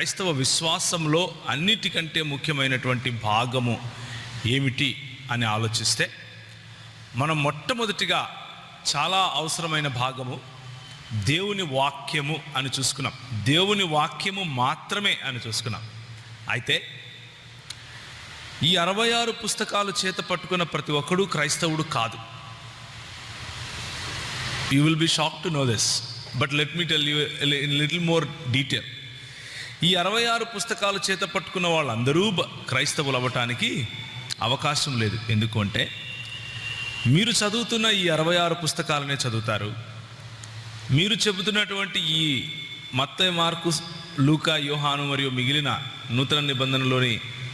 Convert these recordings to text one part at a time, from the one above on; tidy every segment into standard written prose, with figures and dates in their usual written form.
క్రైస్తవ విశ్వాసంలో అన్నిటికంటే ముఖ్యమైనటువంటి భాగము ఏమిటి అని ఆలోచిస్తే మనం మొట్టమొదటిగా చాలా అవసరమైన భాగము దేవుని వాక్యము అని చూసుకున్నాం. దేవుని వాక్యము మాత్రమే అని చూసుకున్నాం. అయితే ఈ 66 పుస్తకాలు చేత పట్టుకున్న ప్రతి ఒక్కడు క్రైస్తవుడు కాదు. You will be shock to know this, but let me tell you in little more detail. ఈ 66 పుస్తకాలు చేత పట్టుకున్న వాళ్ళందరూ క్రైస్తవులు అవ్వటానికి అవకాశం లేదు. ఎందుకంటే మీరు చదువుతున్న ఈ 66 పుస్తకాలనే చదువుతారు. మీరు చెబుతున్నటువంటి ఈ మత్తయి, మార్కు, లూకా, యోహాను మరియు మిగిలిన నూతన నిబంధనలోని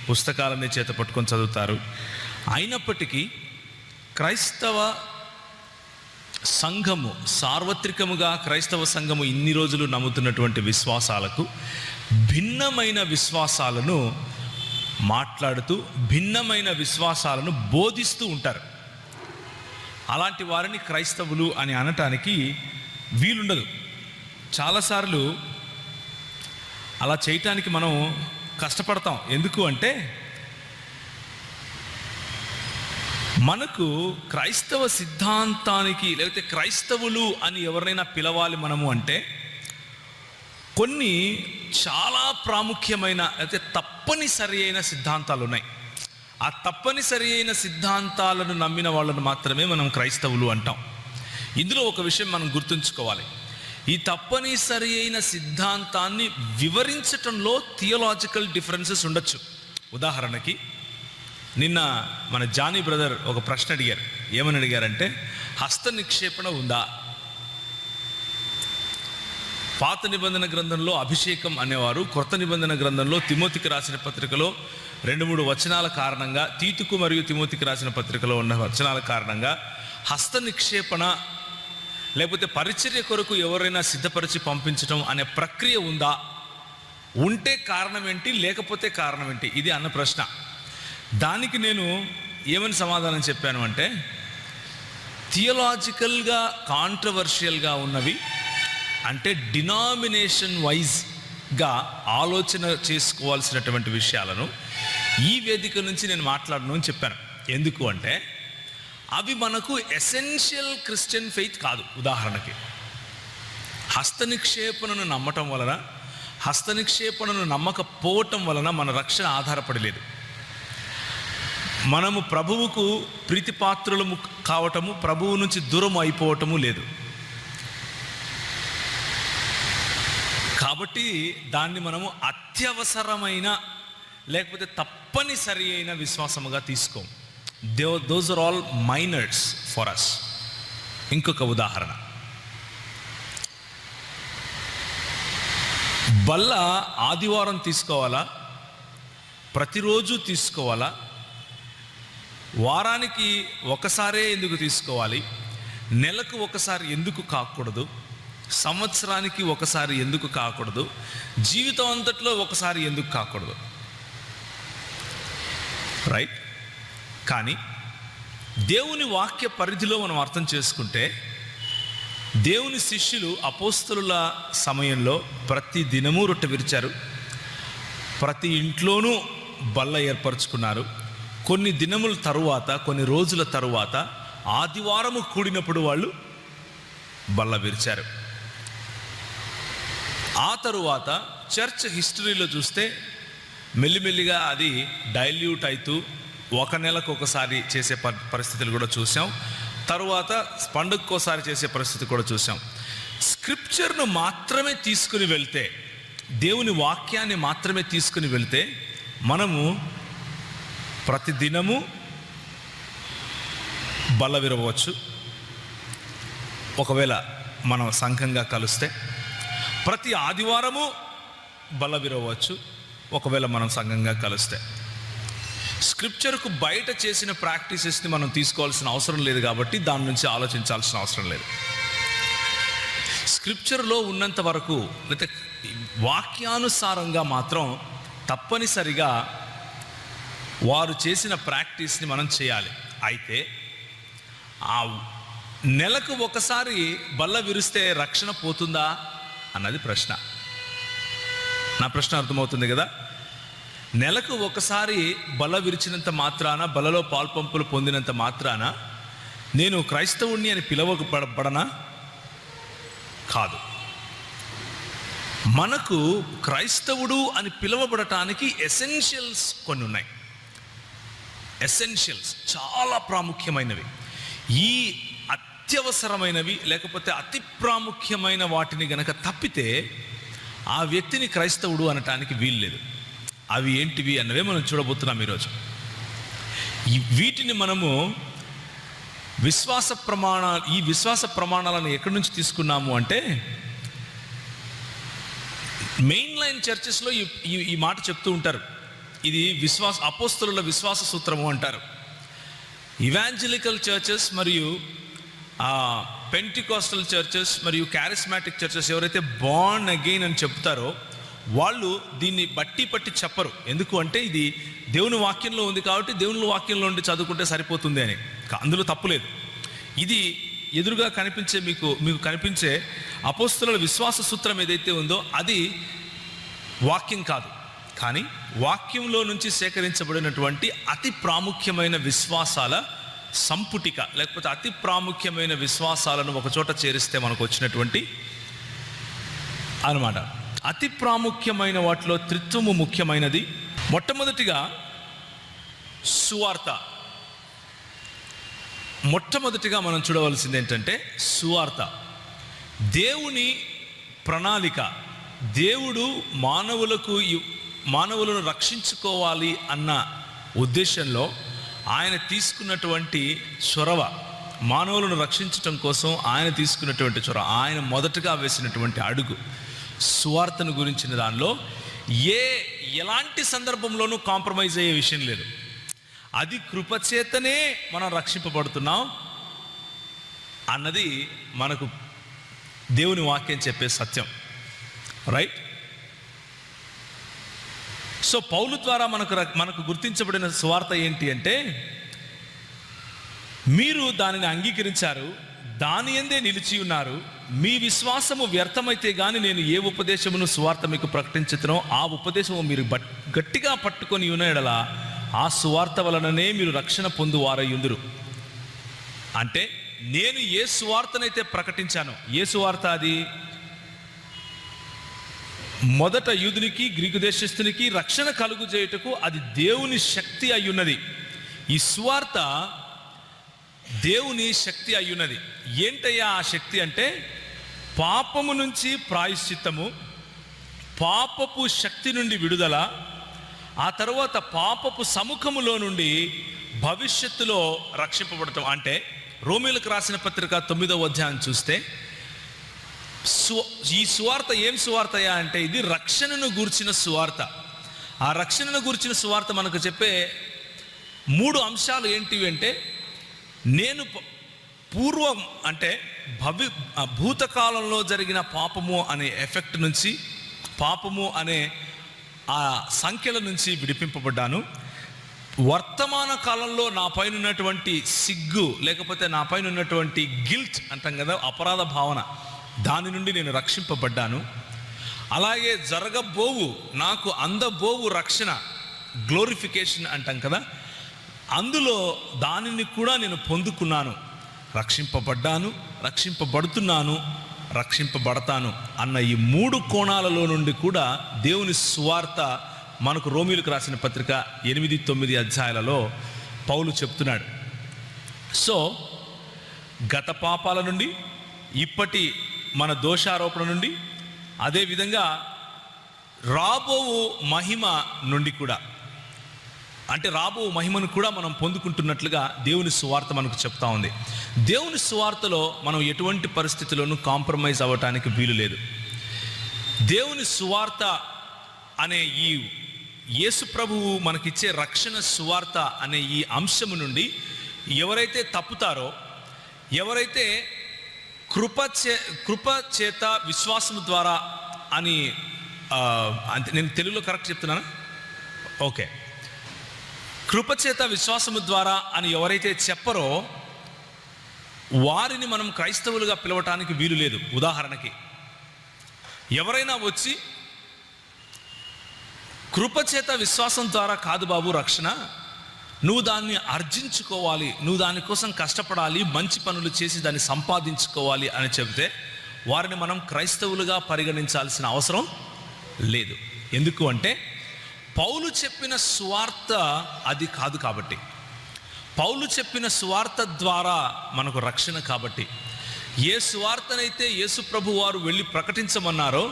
పుస్తకాలనే చేత పట్టుకొని చదువుతారు. అయినప్పటికీ క్రైస్తవ సంఘము, సార్వత్రికముగా క్రైస్తవ సంఘము ఇన్ని రోజులు నమ్ముతున్నటువంటి విశ్వాసాలకు భిన్నమైన విశ్వాసాలను మాట్లాడుతూ భిన్నమైన విశ్వాసాలను బోధిస్తూ ఉంటారు. అలాంటి వారిని క్రైస్తవులు అని అనటానికి వీలుండదు. చాలాసార్లు అలా చేయటానికి మనం కష్టపడతాం. ఎందుకు అంటే మనకు క్రైస్తవ సిద్ధాంతానికి లేకపోతే క్రైస్తవులు అని ఎవరినైనా పిలవాలి మనము అంటే కొన్ని చాలా ప్రాముఖ్యమైన అయితే తప్పనిసరి అయిన సిద్ధాంతాలు ఉన్నాయి. ఆ తప్పనిసరి అయిన సిద్ధాంతాలను నమ్మిన వాళ్ళను మాత్రమే మనం క్రైస్తవులు అంటాం. ఇందులో ఒక విషయం మనం గుర్తుంచుకోవాలి. ఈ తప్పనిసరి అయిన సిద్ధాంతాన్ని వివరించటంలో థియోలాజికల్ డిఫరెన్సెస్ ఉండొచ్చు. ఉదాహరణకి నిన్న మన జానీ బ్రదర్ ఒక ప్రశ్న అడిగారు. ఏమని అడిగారంటే, హస్త నిక్షేపణ ఉందా? పాత నిబంధన గ్రంథంలో అభిషేకం అనేవారు, కొత్త నిబంధన గ్రంథంలో తిమోతికి రాసిన పత్రికలో 2-3 వచనాల కారణంగా, తీతుకు మరియు తిమోతికి రాసిన పత్రికలో ఉన్న వచనాల కారణంగా హస్త నిక్షేపణ లేకపోతే పరిచర్య కొరకు ఎవరైనా సిద్ధపరిచి పంపించడం అనే ప్రక్రియ ఉందా? ఉంటే కారణం ఏంటి, లేకపోతే కారణం ఏంటి? ఇది అన్న ప్రశ్న. దానికి నేను ఏమని సమాధానం చెప్పాను అంటే, థియోలాజికల్గా కాంట్రవర్షియల్గా ఉన్నవి అంటే డినామినేషన్ వైజ్గా ఆలోచన చేసుకోవాల్సినటువంటి విషయాలను ఈ వేదిక నుంచి నేను మాట్లాడను అని చెప్పాను. ఎందుకు అంటే అవి మనకు ఎసెన్షియల్ క్రిస్టియన్ ఫెయిత్ కాదు. ఉదాహరణకి హస్తనిక్షేపణను నమ్మటం వలన, హస్తనిక్షేపణను నమ్మకపోవటం వలన మన రక్షణ ఆధారపడలేదు. మనము ప్రభువుకు ప్రీతిపాత్రులము కావటము, ప్రభువు నుంచి దూరం అయిపోవటము లేదు. కాబట్టి దాన్ని మనము అత్యవసరమైన లేకపోతే తప్పనిసరి అయిన విశ్వాసముగా తీసుకోం. Those are all minors for us. ఇంకొక ఉదాహరణ, బల్ల ఆదివారం తీసుకోవాలా, ప్రతిరోజు తీసుకోవాలా, వారానికి ఒకసారే ఎందుకు తీసుకోవాలి, నెలకు ఒకసారి ఎందుకు కాకూడదు, సంవత్సరానికి ఒకసారి ఎందుకు కాకూడదు, జీవితం అంతట్లో ఒకసారి ఎందుకు కాకూడదు? రైట్. కానీ దేవుని వాక్య పరిధిలో మనం అర్థం చేసుకుంటే, దేవుని శిష్యులు అపోస్తలుల సమయంలో ప్రతి దినము రొట్టె విరిచారు, ప్రతి ఇంట్లోనూ బల్ల ఏర్పరచుకున్నారు. కొన్ని దినముల తరువాత, కొన్ని రోజుల తరువాత ఆదివారము కూడినప్పుడు వాళ్ళు బల్ల విరిచారు. ఆ తరువాత చర్చ్ హిస్టరీలో చూస్తే మెల్లిమెల్లిగా అది డైల్యూట్ అవుతూ 1 నెలకు ఒకసారి చేసే పరిస్థితులు కూడా చూసాం. తరువాత పండుగకోసారి చేసే పరిస్థితి కూడా చూసాం. స్క్రిప్చర్ను మాత్రమే తీసుకుని వెళ్తే, దేవుని వాక్యాన్ని మాత్రమే తీసుకుని వెళ్తే మనము ప్రతిదినము బల్ల విరవచ్చు. ఒకవేళ మనం సంఘంగా కలిస్తే ప్రతి ఆదివారము బల్ల విరవచ్చు, ఒకవేళ మనం సంఘంగా కలిస్తే. స్క్రిప్చర్కు బయట చేసిన ప్రాక్టీసెస్ని మనం తీసుకోవాల్సిన అవసరం లేదు కాబట్టి దాని నుంచి ఆలోచించాల్సిన అవసరం లేదు. స్క్రిప్చర్లో ఉన్నంత వరకు లేకపోతే వాక్యానుసారంగా మాత్రం తప్పనిసరిగా వారు చేసిన ప్రాక్టీస్ని మనం చేయాలి. అయితే ఆ నెలకు ఒకసారి బల్ల విరిస్తే రక్షణ పోతుందా అన్నది ప్రశ్న. నా ప్రశ్న అర్థమవుతుంది కదా? నెలకు ఒకసారి బల విరిచినంత మాత్రాన, బలలో పాల్పంపులు పొందినంత మాత్రాన నేను క్రైస్తవుణ్ణి అని పిలవబడనా? కాదు. మనకు క్రైస్తవుడు అని పిలువబడటానికి ఎసెన్షియల్స్ కొన్ని ఉన్నాయి. ఎసెన్షియల్స్ చాలా ప్రాముఖ్యమైనవి. ఈ అత్యవసరమైనవి లేకపోతే అతి ప్రాముఖ్యమైన వాటిని గనక తప్పితే ఆ వ్యక్తిని క్రైస్తవుడు అనటానికి వీల్లేదు. అవి ఏంటివి అన్నవే మనం చూడబోతున్నాం ఈరోజు. వీటిని మనము ఈ విశ్వాస ప్రమాణాలను ఎక్కడి నుంచి తీసుకున్నాము అంటే, మెయిన్ లైన్ చర్చెస్లో ఈ మాట చెప్తూ ఉంటారు. ఇది అపోస్తలుల విశ్వాస సూత్రము అంటారు. ఇవాంజలికల్ చర్చెస్ మరియు పెంటికాస్టల్ చర్చెస్ మరియు క్యారిస్మాటిక్ చర్చెస్ ఎవరైతే బార్న్ అగైన్ అని చెప్తారో వాళ్ళు దీన్ని పట్టి చెప్పరు. ఎందుకు అంటే ఇది దేవుని వాక్యంలో ఉంది కాబట్టి దేవుని వాక్యంలో ఉండి చదువుకుంటే సరిపోతుంది అని. అందులో తప్పులేదు. ఇది ఎదురుగా కనిపించే మీకు కనిపించే అపోస్తలుల విశ్వాస సూత్రం ఏదైతే ఉందో అది వాక్యం కాదు, కానీ వాక్యంలో నుంచి సేకరించబడినటువంటి అతి ప్రాముఖ్యమైన విశ్వాసాల సంపుటిక, లేకపోతే అతి ప్రాముఖ్యమైన విశ్వాసాలను ఒక చోట చేరిస్తే మనకు వచ్చినటువంటి అన్నమాట. అతి ప్రాముఖ్యమైన వాటిలో త్రిత్వము ముఖ్యమైనది. మొట్టమొదటిగా సువార్త. మొట్టమొదటిగా మనం చూడవలసింది ఏంటంటే సువార్త. దేవుని ప్రణాళిక. దేవుడు మానవులను రక్షించుకోవాలి అన్న ఉద్దేశంలో ఆయన తీసుకున్నటువంటి చొరవ, మానవులను రక్షించటం కోసం ఆయన తీసుకున్నటువంటి చొరవ, ఆయన మొదటగా వేసినటువంటి అడుగు సువార్తను గురించిన దానిలో ఎలాంటి సందర్భంలోనూ కాంప్రమైజ్ అయ్యే విషయం లేదు. అది కృపచేతనే మనం రక్షింపబడుతున్నాం అన్నది మనకు దేవుని వాక్యం చెప్పే సత్యం. రైట్? సో పౌలు ద్వారా మనకు గుర్తించబడిన సువార్త ఏంటి అంటే, మీరు దానిని అంగీకరించారు, దాని యందే నిలిచి ఉన్నారు, మీ విశ్వాసము వ్యర్థమైతే గాని నేను ఏ ఉపదేశమును సువార్త మీకు ప్రకటించుతునో ఆ ఉపదేశము మీరు గట్టిగా పట్టుకొని ఉన్న ఆ సువార్త వలననే మీరు రక్షణ పొందువారయ్యుందురు. అంటే నేను ఏ సువార్తనైతే ప్రకటించానో, ఏ సువార్త అది? మొదట యూదునికి గ్రీకు దేశస్థునికి రక్షణ కలుగు చేయుటకు అది దేవుని శక్తి అయ్యున్నది. ఈ సువార్త దేవుని శక్తి అయ్యున్నది. ఏంటయ్యా ఆ శక్తి అంటే, పాపము నుంచి ప్రాయశ్చిత్తము, పాపపు శక్తి నుండి విడుదల, ఆ తర్వాత పాపపు సముఖములో నుండి భవిష్యత్తులో రక్షింపబడటం. అంటే రోమీలకు రాసిన పత్రిక 9వ అధ్యాయం చూస్తే ఈ సువార్త ఏం సువార్తయా అంటే ఇది రక్షణను గూర్చిన సువార్త. ఆ రక్షణను గూర్చిన సువార్త మనకు చెప్పే 3 అంశాలు ఏంటివి అంటే, నేను పూర్వం అంటే భూతకాలంలో జరిగిన పాపము అనే ఎఫెక్ట్ నుంచి, పాపము అనే ఆ సంఖ్యల నుంచి విడిపింపబడ్డాను. వర్తమాన కాలంలో నా పైన ఉన్నటువంటి సిగ్గు, లేకపోతే నా పైన ఉన్నటువంటి గిల్ట్ అంటాం కదా, అపరాధ భావన, దాని నుండి నేను రక్షింపబడ్డాను. అలాగే జరగబోవు, నాకు అందబోవు రక్షణ, గ్లోరిఫికేషన్ అంటాం కదా, అందులో దానిని కూడా నేను పొందుకున్నాను. రక్షింపబడ్డాను, రక్షింపబడుతున్నాను, రక్షింపబడతాను అన్న ఈ 3 కోణాలలో నుండి కూడా దేవుని సువార్త మనకు రోమీలకు రాసిన పత్రిక 8-9 అధ్యాయాలలో పౌలు చెప్తున్నాడు. సో గత పాపాల నుండి, ఇప్పటి మన దోషారోపణ నుండి, అదేవిధంగా రాబో మహిమ నుండి కూడా, అంటే రాబో మహిమను కూడా మనం పొందుకుంటున్నట్లుగా దేవుని సువార్త మనకు చెప్తా ఉంది. దేవుని సువార్తలో మనం ఎటువంటి పరిస్థితుల్లోనూ కాంప్రమైజ్ అవ్వటానికి వీలు లేదు. దేవుని సువార్త అనే ఈ యేసు ప్రభువు మనకిచ్చే రక్షణ సువార్త అనే ఈ అంశము నుండి ఎవరైతే తప్పుతారో, ఎవరైతే కృప చేత విశ్వాసము ద్వారా అని, నేను తెలుగులో కరెక్ట్ చెప్తున్నానా? ఓకే. కృపచేత విశ్వాసము ద్వారా అని ఎవరైతే చెప్పరో వారిని మనం క్రైస్తవులుగా పిలవటానికి వీలు లేదు. ఉదాహరణకి ఎవరైనా వచ్చి కృపచేత విశ్వాసం ద్వారా కాదు బాబు రక్షణ, నువ్వు దాన్ని ఆర్జించుకోవాలి, నువ్వు దానికోసం కష్టపడాలి, మంచి పనులు చేసి దాన్ని సంపాదించుకోవాలి అని చెబితే వారిని మనం క్రైస్తవులుగా పరిగణించాల్సిన అవసరం లేదు. ఎందుకు అంటే పౌలు చెప్పిన సువార్త అది కాదు కాబట్టి, పౌలు చెప్పిన సువార్త ద్వారా మనకు రక్షణ కాబట్టి, ఏ సువార్తనైతే యేసు ప్రభు వారు వెళ్ళి ప్రకటించమన్నారో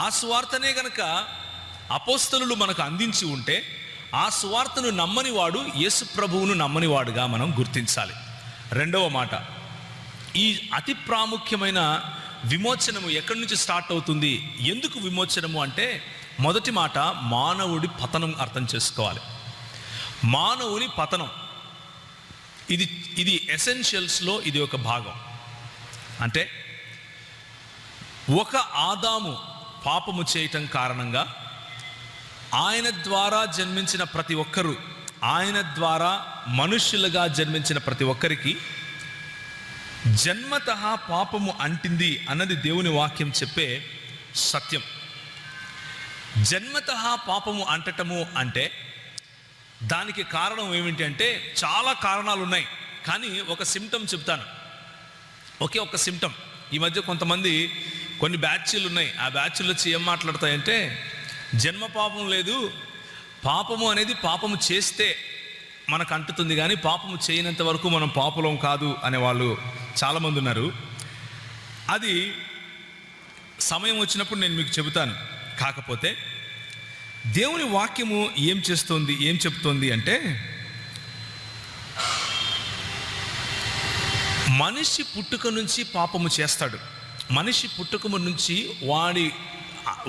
ఆ సువార్తనే గనక అపోస్తలులు మనకు అందించి ఉంటే ఆ సువార్తను నమ్మని వాడు యేసు ప్రభువును నమ్మని వాడుగా మనం గుర్తించాలి. రెండవ మాట, ఈ అతి ప్రాముఖ్యమైన విమోచనము ఎక్కడి నుంచి స్టార్ట్ అవుతుంది, ఎందుకు విమోచనము అంటే మొదటి మాట మానవుడి పతనం అర్థం చేసుకోవాలి. మానవుని పతనం ఇది ఎసెన్షియల్స్లో ఇది ఒక భాగం. అంటే ఒక ఆదాము పాపము చేయటం కారణంగా ఆయన ద్వారా జన్మించిన ప్రతి ఒక్కరూ, ఆయన ద్వారా మనుష్యులుగా జన్మించిన ప్రతి ఒక్కరికి జన్మతః పాపము అంటింది అన్నది దేవుని వాక్యం చెప్పే సత్యం. జన్మతః పాపము అంటటము అంటే దానికి కారణం ఏమిటి అంటే చాలా కారణాలు ఉన్నాయి, కానీ ఒక సిమ్టమ్ చెప్తాను. ఒకే ఒక సిమ్టమ్. ఈ మధ్య కొంతమంది కొన్ని బ్యాచ్లు ఉన్నాయి, ఆ బ్యాచ్లు వచ్చి ఏం మాట్లాడతాయంటే జన్మ పాపం లేదు, పాపము అనేది పాపము చేస్తే మనకు అంటుతుంది కానీ పాపము చేయనంత వరకు మనం పాపులం కాదు అనే వాళ్ళు చాలామంది ఉన్నారు. అది సమయం వచ్చినప్పుడు నేను మీకు చెబుతాను. కాకపోతే దేవుని వాక్యము ఏం చెప్తోంది అంటే మనిషి పుట్టుక నుంచి పాపము చేస్తాడు. మనిషి పుట్టుక నుంచి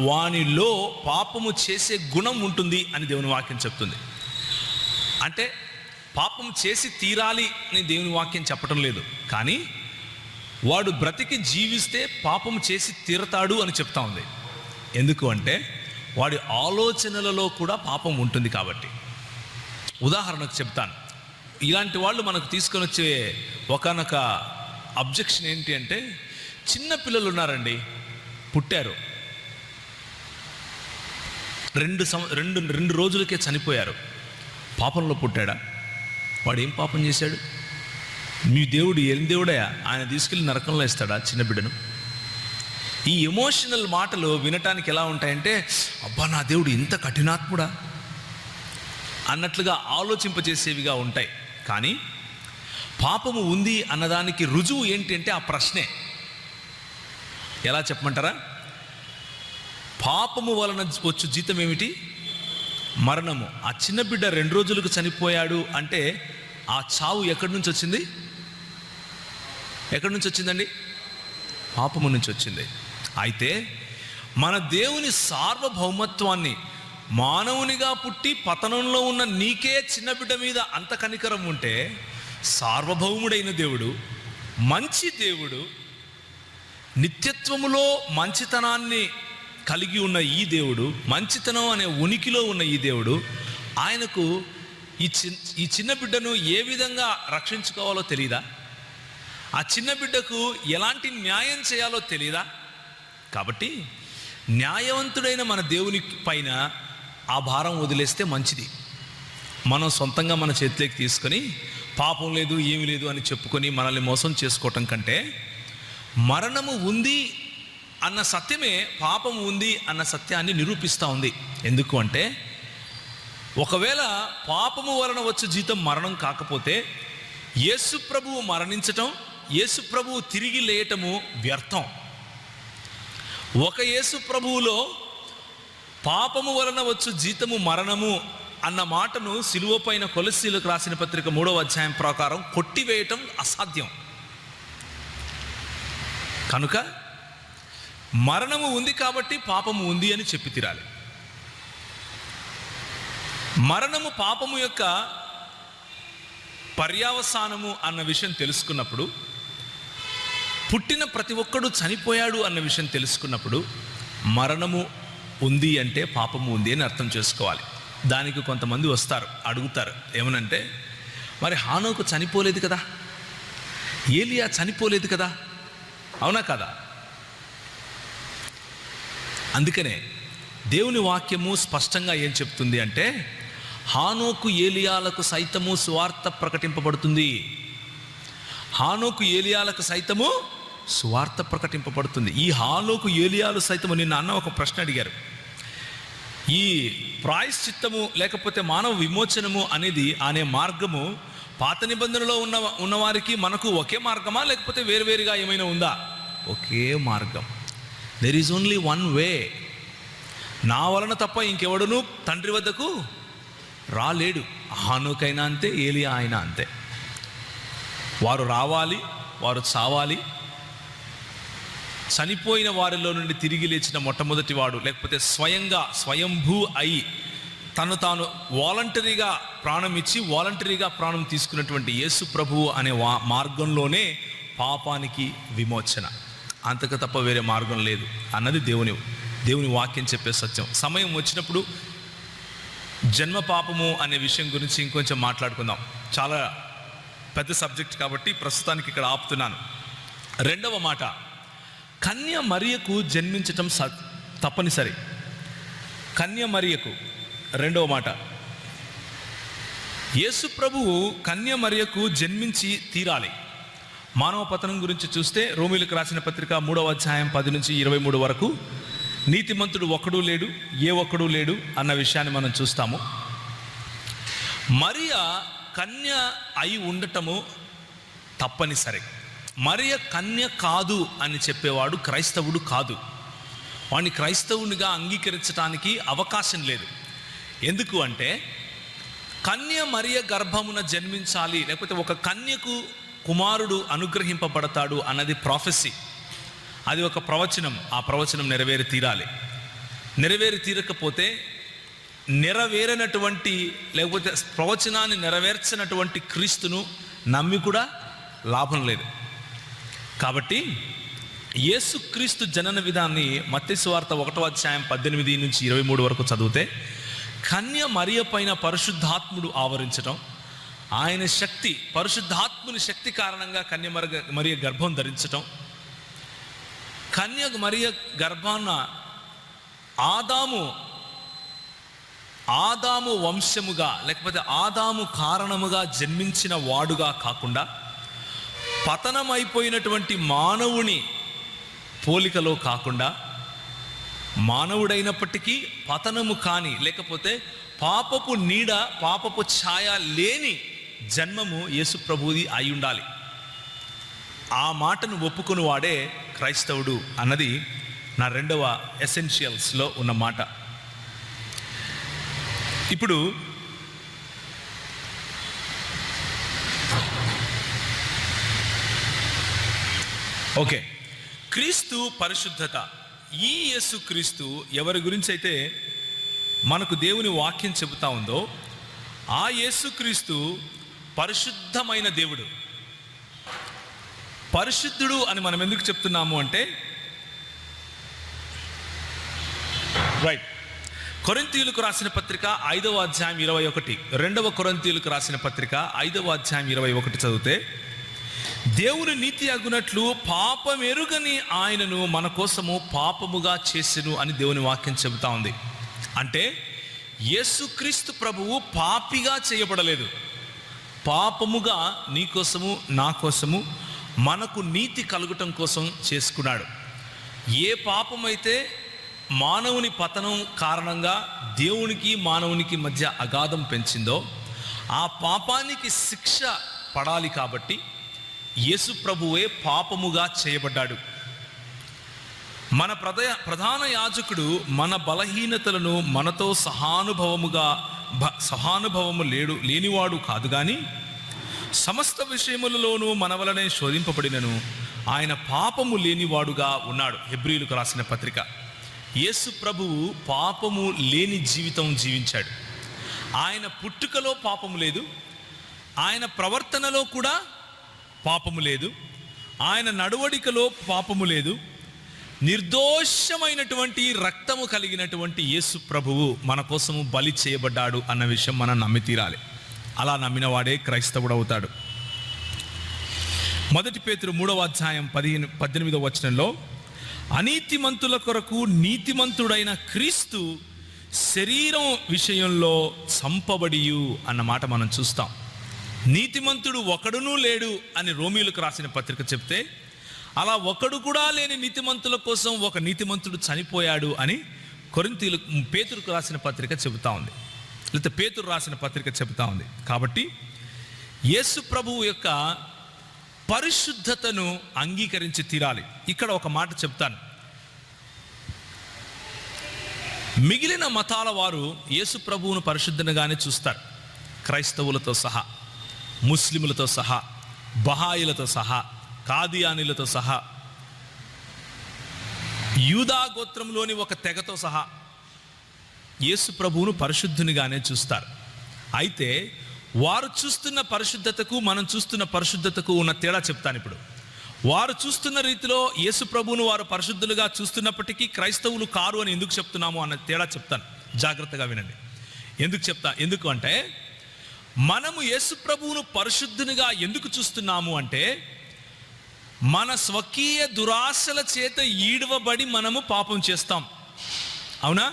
వానిలో పాపము చేసే గుణం ఉంటుంది అని దేవుని వాక్యం చెప్తుంది. అంటే పాపం చేసి తీరాలి అని దేవుని వాక్యం చెప్పటం లేదు, కానీ వాడు బ్రతికి జీవిస్తే పాపం చేసి తీరతాడు అని చెప్తా ఉంది. ఎందుకు అంటే వాడి ఆలోచనలలో కూడా పాపం ఉంటుంది కాబట్టి. ఉదాహరణకు చెప్తాను. ఇలాంటి వాళ్ళు మనకు తీసుకొని వచ్చే ఒకనొక అబ్జెక్షన్ ఏంటి అంటే, చిన్న పిల్లలు ఉన్నారండి, పుట్టారు, రెండు రోజులకే చనిపోయారు, పాపంలో పుట్టాడా? వాడు ఏం పాపం చేశాడు? మీ దేవుడు ఏం దేవుడయా, ఆయన తీసుకెళ్ళి నరకంలో వేస్తాడా చిన్న బిడ్డను? ఈ ఎమోషనల్ మాటలు వినటానికి ఎలా ఉంటాయంటే, అబ్బా నా దేవుడు ఇంత కఠినాత్ముడా అన్నట్లుగా ఆలోచింపజేసేవిగా ఉంటాయి. కానీ పాపము ఉంది అన్నదానికి రుజువు ఏంటి అంటే ఆ ప్రశ్నే. ఎలా చెప్పమంటారా? పాపము వలన వచ్చు జీతం ఏమిటి? మరణము. ఆ చిన్న బిడ్డ 2 రోజులకు చనిపోయాడు అంటే ఆ చావు ఎక్కడి నుంచి వచ్చింది? ఎక్కడి నుంచి వచ్చిందండి? పాపము నుంచి వచ్చింది. అయితే మన దేవుని సార్వభౌమత్వాన్ని, మానవునిగా పుట్టి పతనంలో ఉన్న నీకే చిన్న బిడ్డ మీద అంత కనికరం ఉంటే, సార్వభౌముడైన దేవుడు, మంచి దేవుడు, నిత్యత్వములో మంచితనాన్ని కలిగి ఉన్న ఈ దేవుడు, మంచితనం అనే ఉనికిలో ఉన్న ఈ దేవుడు, ఆయనకు ఈ చిన్న బిడ్డను ఏ విధంగా రక్షించుకోవాలో తెలియదా? ఆ చిన్న బిడ్డకు ఎలాంటి న్యాయం చేయాలో తెలియదా? కాబట్టి న్యాయవంతుడైన మన దేవుని పైన ఆ భారం వదిలేస్తే మంచిది. మనం సొంతంగా మన చేతిలోకి తీసుకొని పాపం లేదు ఏమీ లేదు అని చెప్పుకొని మనల్ని మోసం చేసుకోవటం కంటే, మరణము ఉంది అన్న సత్యమే పాపము ఉంది అన్న సత్యాన్ని నిరూపిస్తూ ఉంది. ఎందుకు అంటే, ఒకవేళ పాపము వలన వచ్చే జీతం మరణం కాకపోతే యేసు ప్రభువు మరణించటం, యేసు ప్రభువు తిరిగి లేయటము వ్యర్థం. ఒక యేసు ప్రభువులో పాపము వలన వచ్చు జీతము మరణము అన్న మాటను సిలువ పైన కొలస్సీలకు రాసిన పత్రిక 3వ అధ్యాయం ప్రకారం కొట్టివేయటం అసాధ్యం. కనుక మరణము ఉంది కాబట్టి పాపము ఉంది అని చెప్పి తీరాలి. మరణము పాపము యొక్క పర్యావసానము అన్న విషయం తెలుసుకున్నప్పుడు, పుట్టిన ప్రతి ఒక్కడు చనిపోయాడు అన్న విషయం తెలుసుకున్నప్పుడు, మరణము ఉంది అంటే పాపము ఉంది అని అర్థం చేసుకోవాలి. దానికి కొంతమంది వస్తారు, అడుగుతారు ఏమనంటే, మరి హానోకు చనిపోలేదు కదా, ఏలియా చనిపోలేదు కదా, అవునా కదా? అందుకనే దేవుని వాక్యము స్పష్టంగా ఏం చెప్తుంది అంటే, హానోకు ఏలియాలకు సైతము సువార్త ప్రకటింపబడుతుంది. హానోకు ఏలియాలకు సైతము సువార్త ప్రకటింపబడుతుంది. ఈ హానోకు ఏలియాలు సైతము, నిన్న అన్న ఒక ప్రశ్న అడిగారు, ఈ ప్రాయశ్చిత్తము లేకపోతే మానవ విమోచనము అనేది అనే మార్గము పాత నిబంధనలో ఉన్నవారికి మనకు ఒకే మార్గమా, లేకపోతే వేరువేరుగా ఏమైనా ఉందా? ఒకే మార్గం. There is only one way. నా వలన తప్ప ఇంకెవడును తండ్రి వద్దకు రాలేడు. హానోకైనా అంతే, ఏలియా అయినా అంతే. వారు రావాలి, వారు చావాలి. చనిపోయిన వారిలో నుండి తిరిగి లేచిన మొట్టమొదటి వాడు, లేకపోతే స్వయంభూ అయి తను తాను వాలంటరీగా ప్రాణం ఇచ్చి వాలంటరీగా ప్రాణం తీసుకున్నటువంటి యేసు ప్రభువు అనే మార్గంలోనే పాపానికి విమోచన. అంతకు తప్ప వేరే మార్గం లేదు అన్నది దేవుని వాక్యం చెప్పే సత్యం. సమయం వచ్చినప్పుడు జన్మ పాపము అనే విషయం గురించి ఇంకొంచెం మాట్లాడుకుందాం. చాలా పెద్ద సబ్జెక్ట్ కాబట్టి ప్రస్తుతానికి ఇక్కడ ఆపుతున్నాను. రెండవ మాట, కన్య మరియకు జన్మించటం తప్పనిసరి. కన్య మరియకు రెండవ మాట, యేసు ప్రభువు కన్య మరియకు జన్మించి తీరాలి. మానవ పతనం గురించి చూస్తే రోమీలకు రాసిన పత్రిక 3వ అధ్యాయం 10 నుంచి 23 వరకు, నీతిమంతుడు ఒక్కడూ లేడు, ఏ ఒక్కడూ లేడు అన్న విషయాన్ని మనం చూస్తాము. మరియ కన్య అయి ఉండటము తప్పనిసరి. మరియ కన్య కాదు అని చెప్పేవాడు క్రైస్తవుడు కాదు. వాడిని క్రైస్తవునిగా అంగీకరించడానికి అవకాశం లేదు. ఎందుకు అంటే, కన్య మరియ గర్భమున జన్మించాలి, లేకపోతే ఒక కన్యకు కుమారుడు అనుగ్రహింపబడతాడు అన్నది ప్రాఫెసీ. అది ఒక ప్రవచనం. ఆ ప్రవచనం నెరవేరి తీరాలి. నెరవేరి తీరకపోతే నెరవేరనటువంటి, లేకపోతే ప్రవచనాన్ని నెరవేర్చినటువంటి క్రీస్తును నమ్మి కూడా లాభం లేదు. కాబట్టి యేసుక్రీస్తు జనన విధాన్ని మత్తయి సువార్త 1వ అధ్యాయం 18 నుంచి 23 వరకు చదివితే, కన్య మరియ పైన పరిశుద్ధాత్ముడు ఆవరించడం, ఆయన శక్తి, పరిశుద్ధాత్ముని శక్తి కారణంగా కన్య మరియ గర్భం ధరించటం, కన్య మరియ గర్భాన్న ఆదాము వంశముగా, లేకపోతే ఆదాము కారణముగా జన్మించిన వాడుగా కాకుండా పతనమైపోయినటువంటి మానవుని పోలికలో కాకుండా, మానవుడైనప్పటికీ పతనము కాని, లేకపోతే పాపపు నీడ, పాపపు ఛాయ లేని జన్మము యేసు ప్రభువుది అయి ఉండాలి. ఆ మాటను ఒప్పుకుని వాడే క్రైస్తవుడు అన్నది నా రెండవ ఎసెన్షియల్స్లో ఉన్న మాట. ఇప్పుడు ఓకే, క్రీస్తు పరిశుద్ధత. ఈ యేసు క్రీస్తు ఎవరి గురించి అయితే మనకు దేవుని వాక్యం చెబుతా ఉందో, ఆ యేసు క్రీస్తు పరిశుద్ధమైన దేవుడు. పరిశుద్ధుడు అని మనం ఎందుకు చెప్తున్నాము అంటే, రైట్, కొరింథీయులకు రాసిన పత్రిక 5వ అధ్యాయం 21, 2వ కొరింథీయులకు రాసిన పత్రిక 5వ అధ్యాయం 21 చదివితే, దేవుని నీతి అగునట్లు పాపమెరుగని ఆయనను మన కోసము పాపముగా చేసెను అని దేవుని వాక్యం చెబుతా ఉంది. అంటే యేసుక్రీస్తు ప్రభువు పాపిగా చేయబడలేదు, పాపముగా నీ కోసము నా కోసము మనకు నీతి కలుగటం కోసం చేసుకున్నాడు. ఏ పాపమైతే మానవుని పతనం కారణంగా దేవునికి మానవునికి మధ్య అగాధం పెంచిందో, ఆ పాపానికి శిక్ష పడాలి. కాబట్టి యేసు ప్రభువే పాపముగా చేయబడ్డాడు. మన ప్రధాన యాజకుడు మన బలహీనతలను మనతో సహానుభవము లేనివాడు కాదు, కానీ సమస్త విషయములలోనూ మన వలనే శోధింపబడినను ఆయన పాపము లేనివాడుగా ఉన్నాడు. హెబ్రీయులకు రాసిన పత్రిక. యేసు ప్రభువు పాపము లేని జీవితం జీవించాడు. ఆయన పుట్టుకలో పాపము లేదు, ఆయన ప్రవర్తనలో కూడా పాపము లేదు, ఆయన నడవడికలో పాపము లేదు. నిర్దోషమైనటువంటి రక్తము కలిగినటువంటి యేసు ప్రభువు మన కోసము బలి చేయబడ్డాడు అన్న విషయం మనం నమ్మి తీరాలి. అలా నమ్మిన వాడే క్రైస్తవుడు అవుతాడు. 1 పేతురు 3వ అధ్యాయం 18వ వచనంలో, అనీతిమంతుల కొరకు నీతిమంతుడైన క్రీస్తు శరీరం విషయంలో చంపబడియు అన్న మాట మనం చూస్తాం. నీతిమంతుడు ఒకడునూ లేడు అని రోమీయులకు రాసిన పత్రిక చెప్తే, అలా ఒకడు కూడా లేని నీతిమంతుల కోసం ఒక నీతిమంతుడు చనిపోయాడు అని పేతురుకు రాసిన పత్రిక చెబుతా ఉంది, లేకపోతే పేతురు రాసిన పత్రిక చెబుతా ఉంది. కాబట్టి యేసు ప్రభువు యొక్క పరిశుద్ధతను అంగీకరించి తీరాలి. ఇక్కడ ఒక మాట చెప్తాను. మిగిలిన మతాల వారు యేసు ప్రభువును పరిశుద్ధంగానే చూస్తారు, క్రైస్తవులతో సహా, ముస్లిములతో సహా, బహాయిలతో సహా, కాదియానీలతో సహా, యూదా గోత్రంలోని ఒక తెగతో సహా యేసు ప్రభువును పరిశుద్ధునిగానే చూస్తారు. అయితే వారు చూస్తున్న పరిశుద్ధతకు మనం చూస్తున్న పరిశుద్ధతకు ఉన్న తేడా చెప్తాను. ఇప్పుడు వారు చూస్తున్న రీతిలో యేసు ప్రభువును వారు పరిశుద్ధులుగా చూస్తున్నప్పటికీ క్రైస్తవులు కారు అని ఎందుకు చెప్తున్నాము అన్న తేడా చెప్తాను, జాగ్రత్తగా వినండి. ఎందుకు అంటే మనము యేసు ప్రభువును పరిశుద్ధునిగా ఎందుకు చూస్తున్నాము అంటే, మన స్వకీయ దురాశల చేత ఈడవబడి మనము పాపం చేస్తాం. అవునా?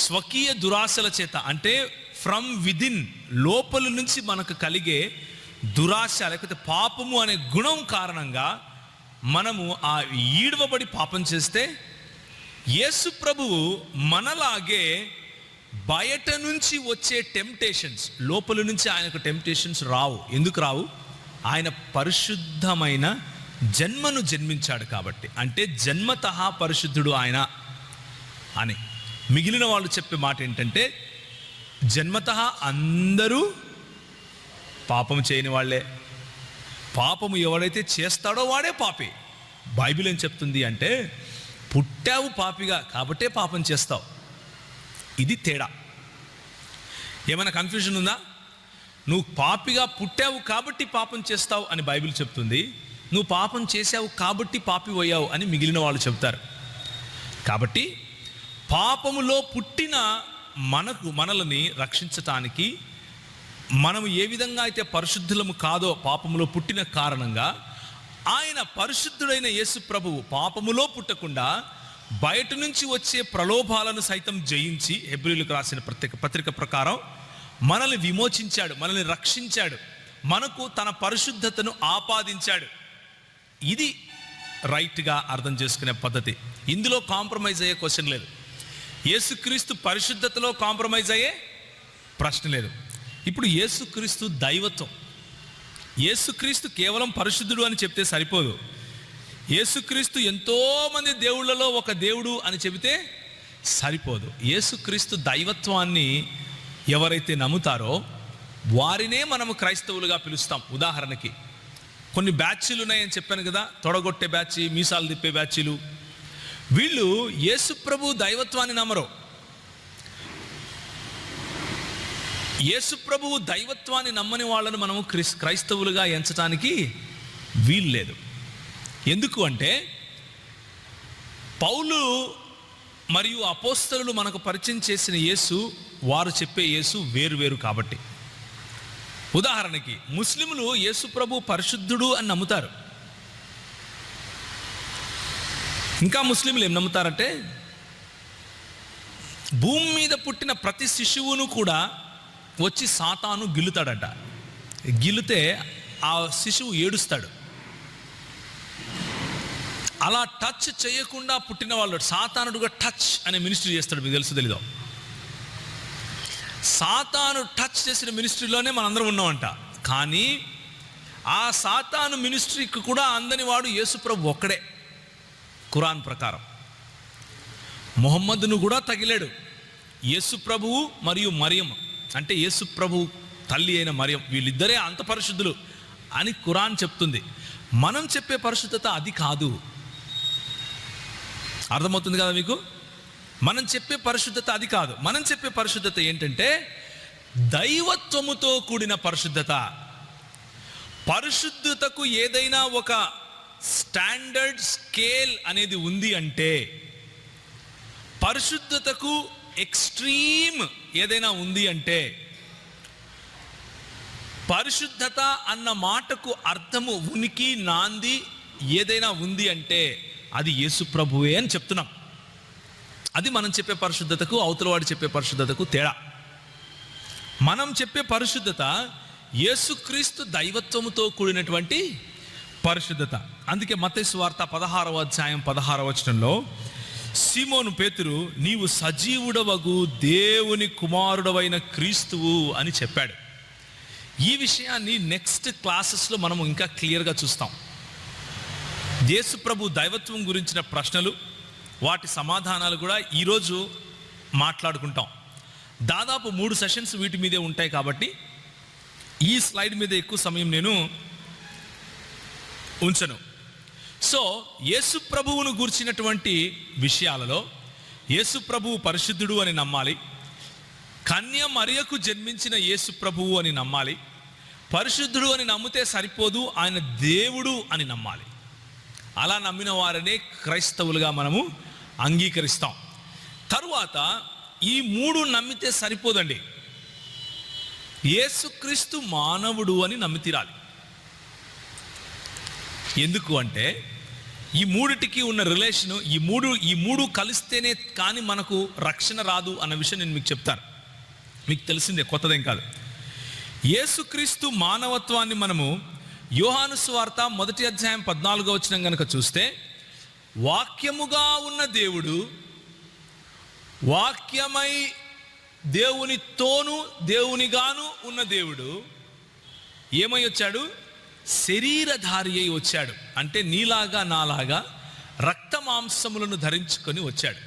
స్వకీయ దురాశల చేత అంటే ఫ్రమ్ విదిన్, లోపల నుంచి మనకు కలిగే దురాశ లేకపోతే పాపము అనే గుణం కారణంగా మనము ఆ ఈడవబడి పాపం చేస్తే, యేసు ప్రభువు మనలాగే బయట నుంచి వచ్చే టెంప్టేషన్స్, లోపల నుంచి ఆయనకు టెంప్టేషన్స్ రావు. ఎందుకు రావు? ఆయన పరిశుద్ధమైన జన్మను జన్మించాడు కాబట్టి. అంటే జన్మతః పరిశుద్ధుడు ఆయన అని. మిగిలిన వాళ్ళు చెప్పే మాట ఏంటంటే, జన్మతః అందరూ పాపం చేయని వాళ్ళే, పాపము ఎవడైతే చేస్తాడో వాడే పాపి. బైబిల్ ఏం చెప్తుంది అంటే, పుట్టావు పాపిగా కాబట్టే పాపం చేస్తావు. ఇది తేడా. ఏమైనా కన్ఫ్యూజన్ ఉందా? నువ్వు పాపిగా పుట్టావు కాబట్టి పాపం చేస్తావు అని బైబిల్ చెప్తుంది, నువ్వు పాపం చేసావు కాబట్టి పాపి అయ్యావు అని మిగిలిన వాళ్ళు చెప్తారు. కాబట్టి పాపములో పుట్టిన మనల్ని రక్షించటానికి మనము ఏ విధంగా అయితే పరిశుద్ధులము కాదో పాపములో పుట్టిన కారణంగా, ఆయన పరిశుద్ధుడైన యేసు ప్రభువు పాపములో పుట్టకుండా బయట నుంచి వచ్చే ప్రలోభాలను సైతం జయించి, హెబ్రీయులకు రాసిన పత్రిక ప్రకారం మనల్ని విమోచించాడు, మనల్ని రక్షించాడు, మనకు తన పరిశుద్ధతను ఆపాదించాడు. ఇది రైట్గా అర్థం చేసుకునే పద్ధతి. ఇందులో కాంప్రమైజ్ అయ్యే క్వశ్చన్ లేదు. యేసుక్రీస్తు పరిశుద్ధతలో కాంప్రమైజ్ అయ్యే ప్రశ్న లేదు. ఇప్పుడు యేసుక్రీస్తు దైవత్వం. యేసుక్రీస్తు కేవలం పరిశుద్ధుడు అని చెప్తే సరిపోదు. యేసుక్రీస్తు ఎంతోమంది దేవుళ్ళలో ఒక దేవుడు అని చెబితే సరిపోదు. యేసుక్రీస్తు దైవత్వాన్ని ఎవరైతే నమ్ముతారో వారినే మనము క్రైస్తవులుగా పిలుస్తాం. ఉదాహరణకి కొన్ని బ్యాచ్లు ఉన్నాయని చెప్పాను కదా, తొడగొట్టే బ్యాచ్, మీసాలు తిప్పే బ్యాచ్లు. వీళ్ళు యేసు ప్రభు దైవత్వాన్ని నమ్మరు. యేసు ప్రభువు దైవత్వాన్ని నమ్మని వాళ్ళను మనము క్రైస్తవులుగా ఎంచడానికి వీల్లేదు. ఎందుకు అంటే పౌలు మరియు అపోస్తలులు మనకు పరిచయం చేసిన యేసు, వారు చెప్పే యేసు వేరు కాబట్టి. ఉదాహరణకి ముస్లింలు యేసు ప్రభు పరిశుద్ధుడు అని నమ్ముతారు. ఇంకా ముస్లింలు ఏం నమ్ముతారంటే, భూమి మీద పుట్టిన ప్రతి శిశువును కూడా వచ్చి సాతాను గిల్లుతాడట. గిల్లితే ఆ శిశువు ఏడుస్తాడు. అలా టచ్ చేయకుండా పుట్టిన వాళ్ళు సాతానుడుగా టచ్ అనే మినిస్ట్రీ చేస్తాడు. మీకు తెలుసు తెలీదో? సాతాను టచ్ చేసిన మినిస్ట్రీలోనే మనందరం ఉన్నామంట. కానీ ఆ సాతాను మినిస్ట్రీకి కూడా అందని వాడు యేసుప్రభు ఒక్కడే. ఖురాన్ ప్రకారం ముహమ్మదును కూడా తగిలాడు. యేసుప్రభువు మరియు మరియం, అంటే యేసుప్రభు తల్లి అయిన మరియం, వీళ్ళిద్దరే అంత పరిశుద్ధులు అని ఖురాన్ చెప్తుంది. మనం చెప్పే పరిశుద్ధత అది కాదు. అర్థమవుతుంది కదా మీకు? మనం చెప్పే పరిశుద్ధత అది కాదు. మనం చెప్పే పరిశుద్ధత ఏంటంటే దైవత్వముతో కూడిన పరిశుద్ధత. పరిశుద్ధతకు ఏదైనా ఒక స్టాండర్డ్ స్కేల్ అనేది ఉంది అంటే, పరిశుద్ధతకు ఎక్స్ట్రీమ్ ఏదైనా ఉంది అంటే, పరిశుద్ధత అన్న మాటకు అర్థము, ఉనికి, నాంది ఏదైనా ఉంది అంటే అది యేసు ప్రభువే అని చెప్తున్నాం. అది మనం చెప్పే పరిశుద్ధతకు, అవతలవాడు చెప్పే పరిశుద్ధతకు తేడా. మనం చెప్పే పరిశుద్ధత యేసుక్రీస్తు దైవత్వముతో కూడినటువంటి పరిశుద్ధత. అందుకే మత్తయి సువార్త 16వ అధ్యాయం 16వ వచనంలో సీమోను పేతురు, నీవు సజీవుడవగు దేవుని కుమారుడవైన క్రీస్తువు అని చెప్పాడు. ఈ విషయాన్ని నెక్స్ట్ క్లాసెస్లో మనం ఇంకా క్లియర్గా చూస్తాం. యేసు ప్రభు దైవత్వం గురించిన ప్రశ్నలు, వాటి సమాధానాలు కూడా ఈరోజు మాట్లాడుకుంటాం. దాదాపు 3 సెషన్స్ వీటి మీదే ఉంటాయి కాబట్టి ఈ స్లైడ్ మీద ఎక్కువ సమయం నేను ఉంచను. సో యేసు ప్రభువును గూర్చినటువంటి విషయాలలో యేసు ప్రభువు పరిశుద్ధుడు అని నమ్మాలి, కన్య మరియకు జన్మించిన యేసు ప్రభువు అని నమ్మాలి. పరిశుద్ధుడు అని నమ్మితే సరిపోదు, ఆయన దేవుడు అని నమ్మాలి. అలా నమ్మిన వారనే క్రైస్తవులుగా మనము అంగీకరిస్తాం. తరువాత ఈ 3 నమ్మితే సరిపోదండి, యేసుక్రీస్తు మానవుడు అని నమ్మి తీరాలి. ఎందుకు అంటే ఈ మూడిటికి ఉన్న రిలేషను, ఈ మూడు కలిస్తేనే కానీ మనకు రక్షణ రాదు అన్న విషయం నేను మీకు చెప్తాను. మీకు తెలిసిందే, కొత్తదేం కాదు. యేసుక్రీస్తు మానవత్వాన్ని మనము యోహాను సువార్త 1వ అధ్యాయం 14వ వచనం కనుక చూస్తే, వాక్యముగా ఉన్న దేవుడు, వాక్యమై దేవునితోనూ దేవునిగాను ఉన్న దేవుడు ఏమై వచ్చాడు? శరీరధారి అయి వచ్చాడు. అంటే నీలాగా నాలాగా రక్త మాంసములను ధరించుకొని వచ్చాడు.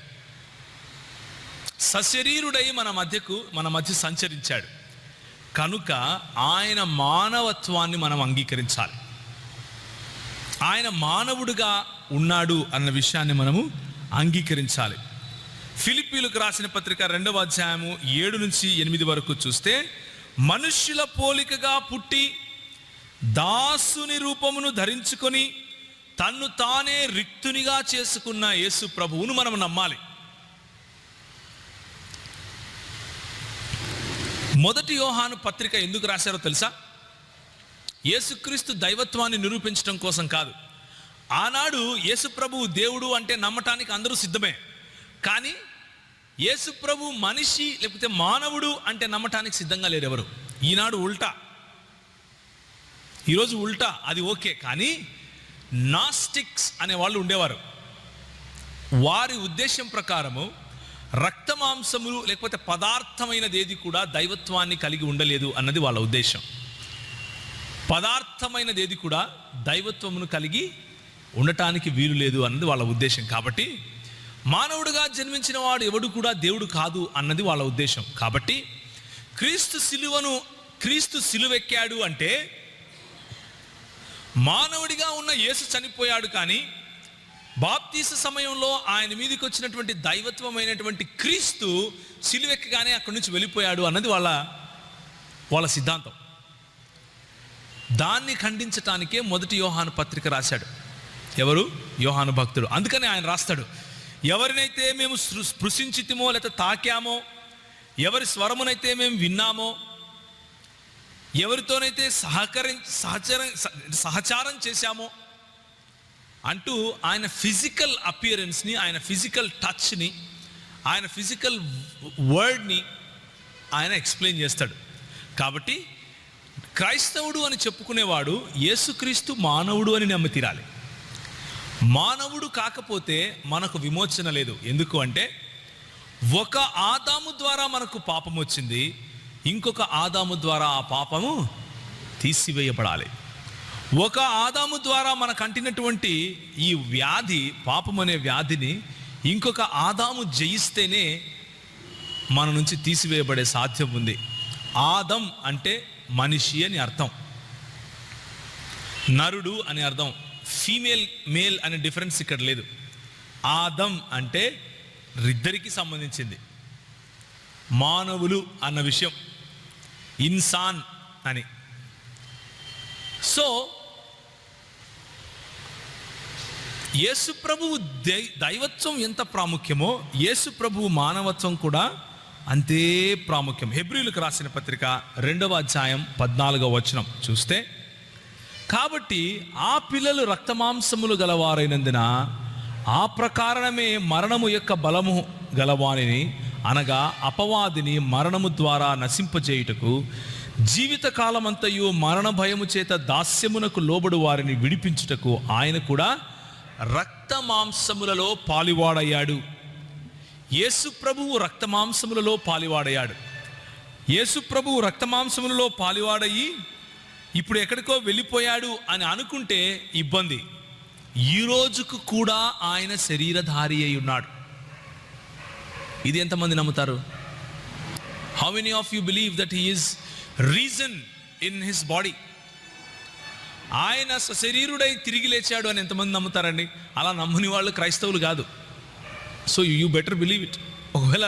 సశరీరుడై మన మధ్య సంచరించాడు. కనుక ఆయన మానవత్వాన్ని మనం అంగీకరించాలి. ఆయన మానవుడిగా ఉన్నాడు అన్న విషయాన్ని మనము అంగీకరించాలి. ఫిలిప్పీలకు రాసిన పత్రిక 2వ అధ్యాయము 7 నుంచి 8 వరకు చూస్తే, మనుష్యుల పోలికగా పుట్టి దాసుని రూపమును ధరించుకొని తన్ను తానే రిక్తునిగా చేసుకున్న యేసు ప్రభువును మనం నమ్మాలి. 1 యోహాను పత్రిక ఎందుకు రాశారో తెలుసా? యేసుక్రీస్తు దైవత్వాన్ని నిరూపించడం కోసం కాదు. ఆనాడు యేసు ప్రభువు దేవుడు అంటే నమ్మటానికి అందరూ సిద్ధమే, కానీ యేసు ప్రభు మనిషి లేకపోతే మానవుడు అంటే నమ్మటానికి సిద్ధంగా లేరు ఎవరు. ఈనాడు ఉల్టా, ఈరోజు ఉల్టా, అది ఓకే. కానీ నాస్టిక్స్ అనే వాళ్ళు ఉండేవారు. వారి ఉద్దేశం ప్రకారము రక్త మాంసములు లేకపోతే పదార్థమైనది ఏది కూడా దైవత్వాన్ని కలిగి ఉండలేదు అన్నది వాళ్ళ ఉద్దేశం. పదార్థమైనది ఏది కూడా దైవత్వమును కలిగి ఉండటానికి వీలు లేదు అన్నది వాళ్ళ ఉద్దేశం. కాబట్టి మానవుడిగా జన్మించిన వాడు ఎవడు కూడా దేవుడు కాదు అన్నది వాళ్ళ ఉద్దేశం. కాబట్టి క్రీస్తు సిలువెక్కాడు అంటే మానవుడిగా ఉన్న యేసు చనిపోయాడు, కానీ బాప్తీస సమయంలో ఆయన మీదకి వచ్చినటువంటి దైవత్వమైనటువంటి క్రీస్తు సిలువెక్కగానే అక్కడి నుంచి వెళ్ళిపోయాడు అన్నది వాళ్ళ సిద్ధాంతం. దాన్ని ఖండించటానికే 1 యోహాను పత్రిక రాశాడు. ఎవరు? యోహాను భక్తుడు. అందుకని ఆయన రాస్తాడు, ఎవరినైతే మేము స్పృశించితిమో లేకపోతే తాకామో, ఎవరి స్వరమునైతే మేము విన్నామో, ఎవరితోనైతే సహచారం చేశామో అంటూ ఆయన ఫిజికల్ అపియరెన్స్ని, ఆయన ఫిజికల్ టచ్ని, ఆయన ఫిజికల్ వర్డ్ని ఆయన ఎక్స్ప్లెయిన్ చేస్తాడు. కాబట్టి క్రైస్తవుడు అని చెప్పుకునేవాడు యేసుక్రీస్తు మానవుడు అని నమ్మి తీరాలి. మానవుడు కాకపోతే మనకు విమోచన లేదు. ఎందుకు అంటే ఒక ఆదాము ద్వారా మనకు పాపం వచ్చింది, ఇంకొక ఆదాము ద్వారా ఆ పాపము తీసివేయబడాలి. ఒక ఆదాము ద్వారా మనకు అంటినటువంటి ఈ వ్యాధి, పాపం అనే వ్యాధిని ఇంకొక ఆదాము జయిస్తేనే మన నుంచి తీసివేయబడే సాధ్యం ఉంది. ఆదం అంటే మనిషి అని అర్థం, నరుడు అని అర్థం. ఫీమేల్ మేల్ అనే డిఫరెన్స్ ఇక్కడ లేదు. ఆదం అంటే ఇద్దరికి సంబంధించింది. మానవులు అన్న విషయం ఇన్సాన్ అని. సో యేసు ప్రభువు దైవత్వం ఎంత ప్రాముఖ్యమో యేసు ప్రభువు మానవత్వం కూడా అంతే ప్రాముఖ్యం. హెబ్రీయులకు రాసిన పత్రిక 2వ అధ్యాయం 14వ వచనం చూస్తే, కాబట్టి ఆ పిల్లలు రక్తమాంసములు గలవారైనందున ఆ ప్రకారమే మరణము యొక్క బలము గలవానిని అనగా అపవాదిని మరణము ద్వారా నశింపజేయుటకు జీవితకాలమంతయు మరణ భయము చేత దాస్యమునకు లోబడు వారిని విడిపించుటకు ఆయన కూడా రక్త మాంసములలో పాలివాడయ్యాడు. యేసు ప్రభువు రక్త మాంసములలో పాలివాడయ్యాడు. యేసు ప్రభువు రక్త మాంసములలో పాలివాడయ్యి ఇప్పుడు ఎక్కడికో వెళ్ళిపోయాడు అని అనుకుంటే ఇబ్బంది. ఈ రోజుకు కూడా ఆయన శరీరధారి అయి ఉన్నాడు. ఇది ఎంతమంది నమ్ముతారు? How many of you believe that he is reason in his body? ఆయన సశరీరుడై తిరిగి లేచాడు అని ఎంతమంది నమ్ముతారండి? అలా నమ్మని వాళ్ళు క్రైస్తవులు కాదు. So you better believe it. ఒకవేళ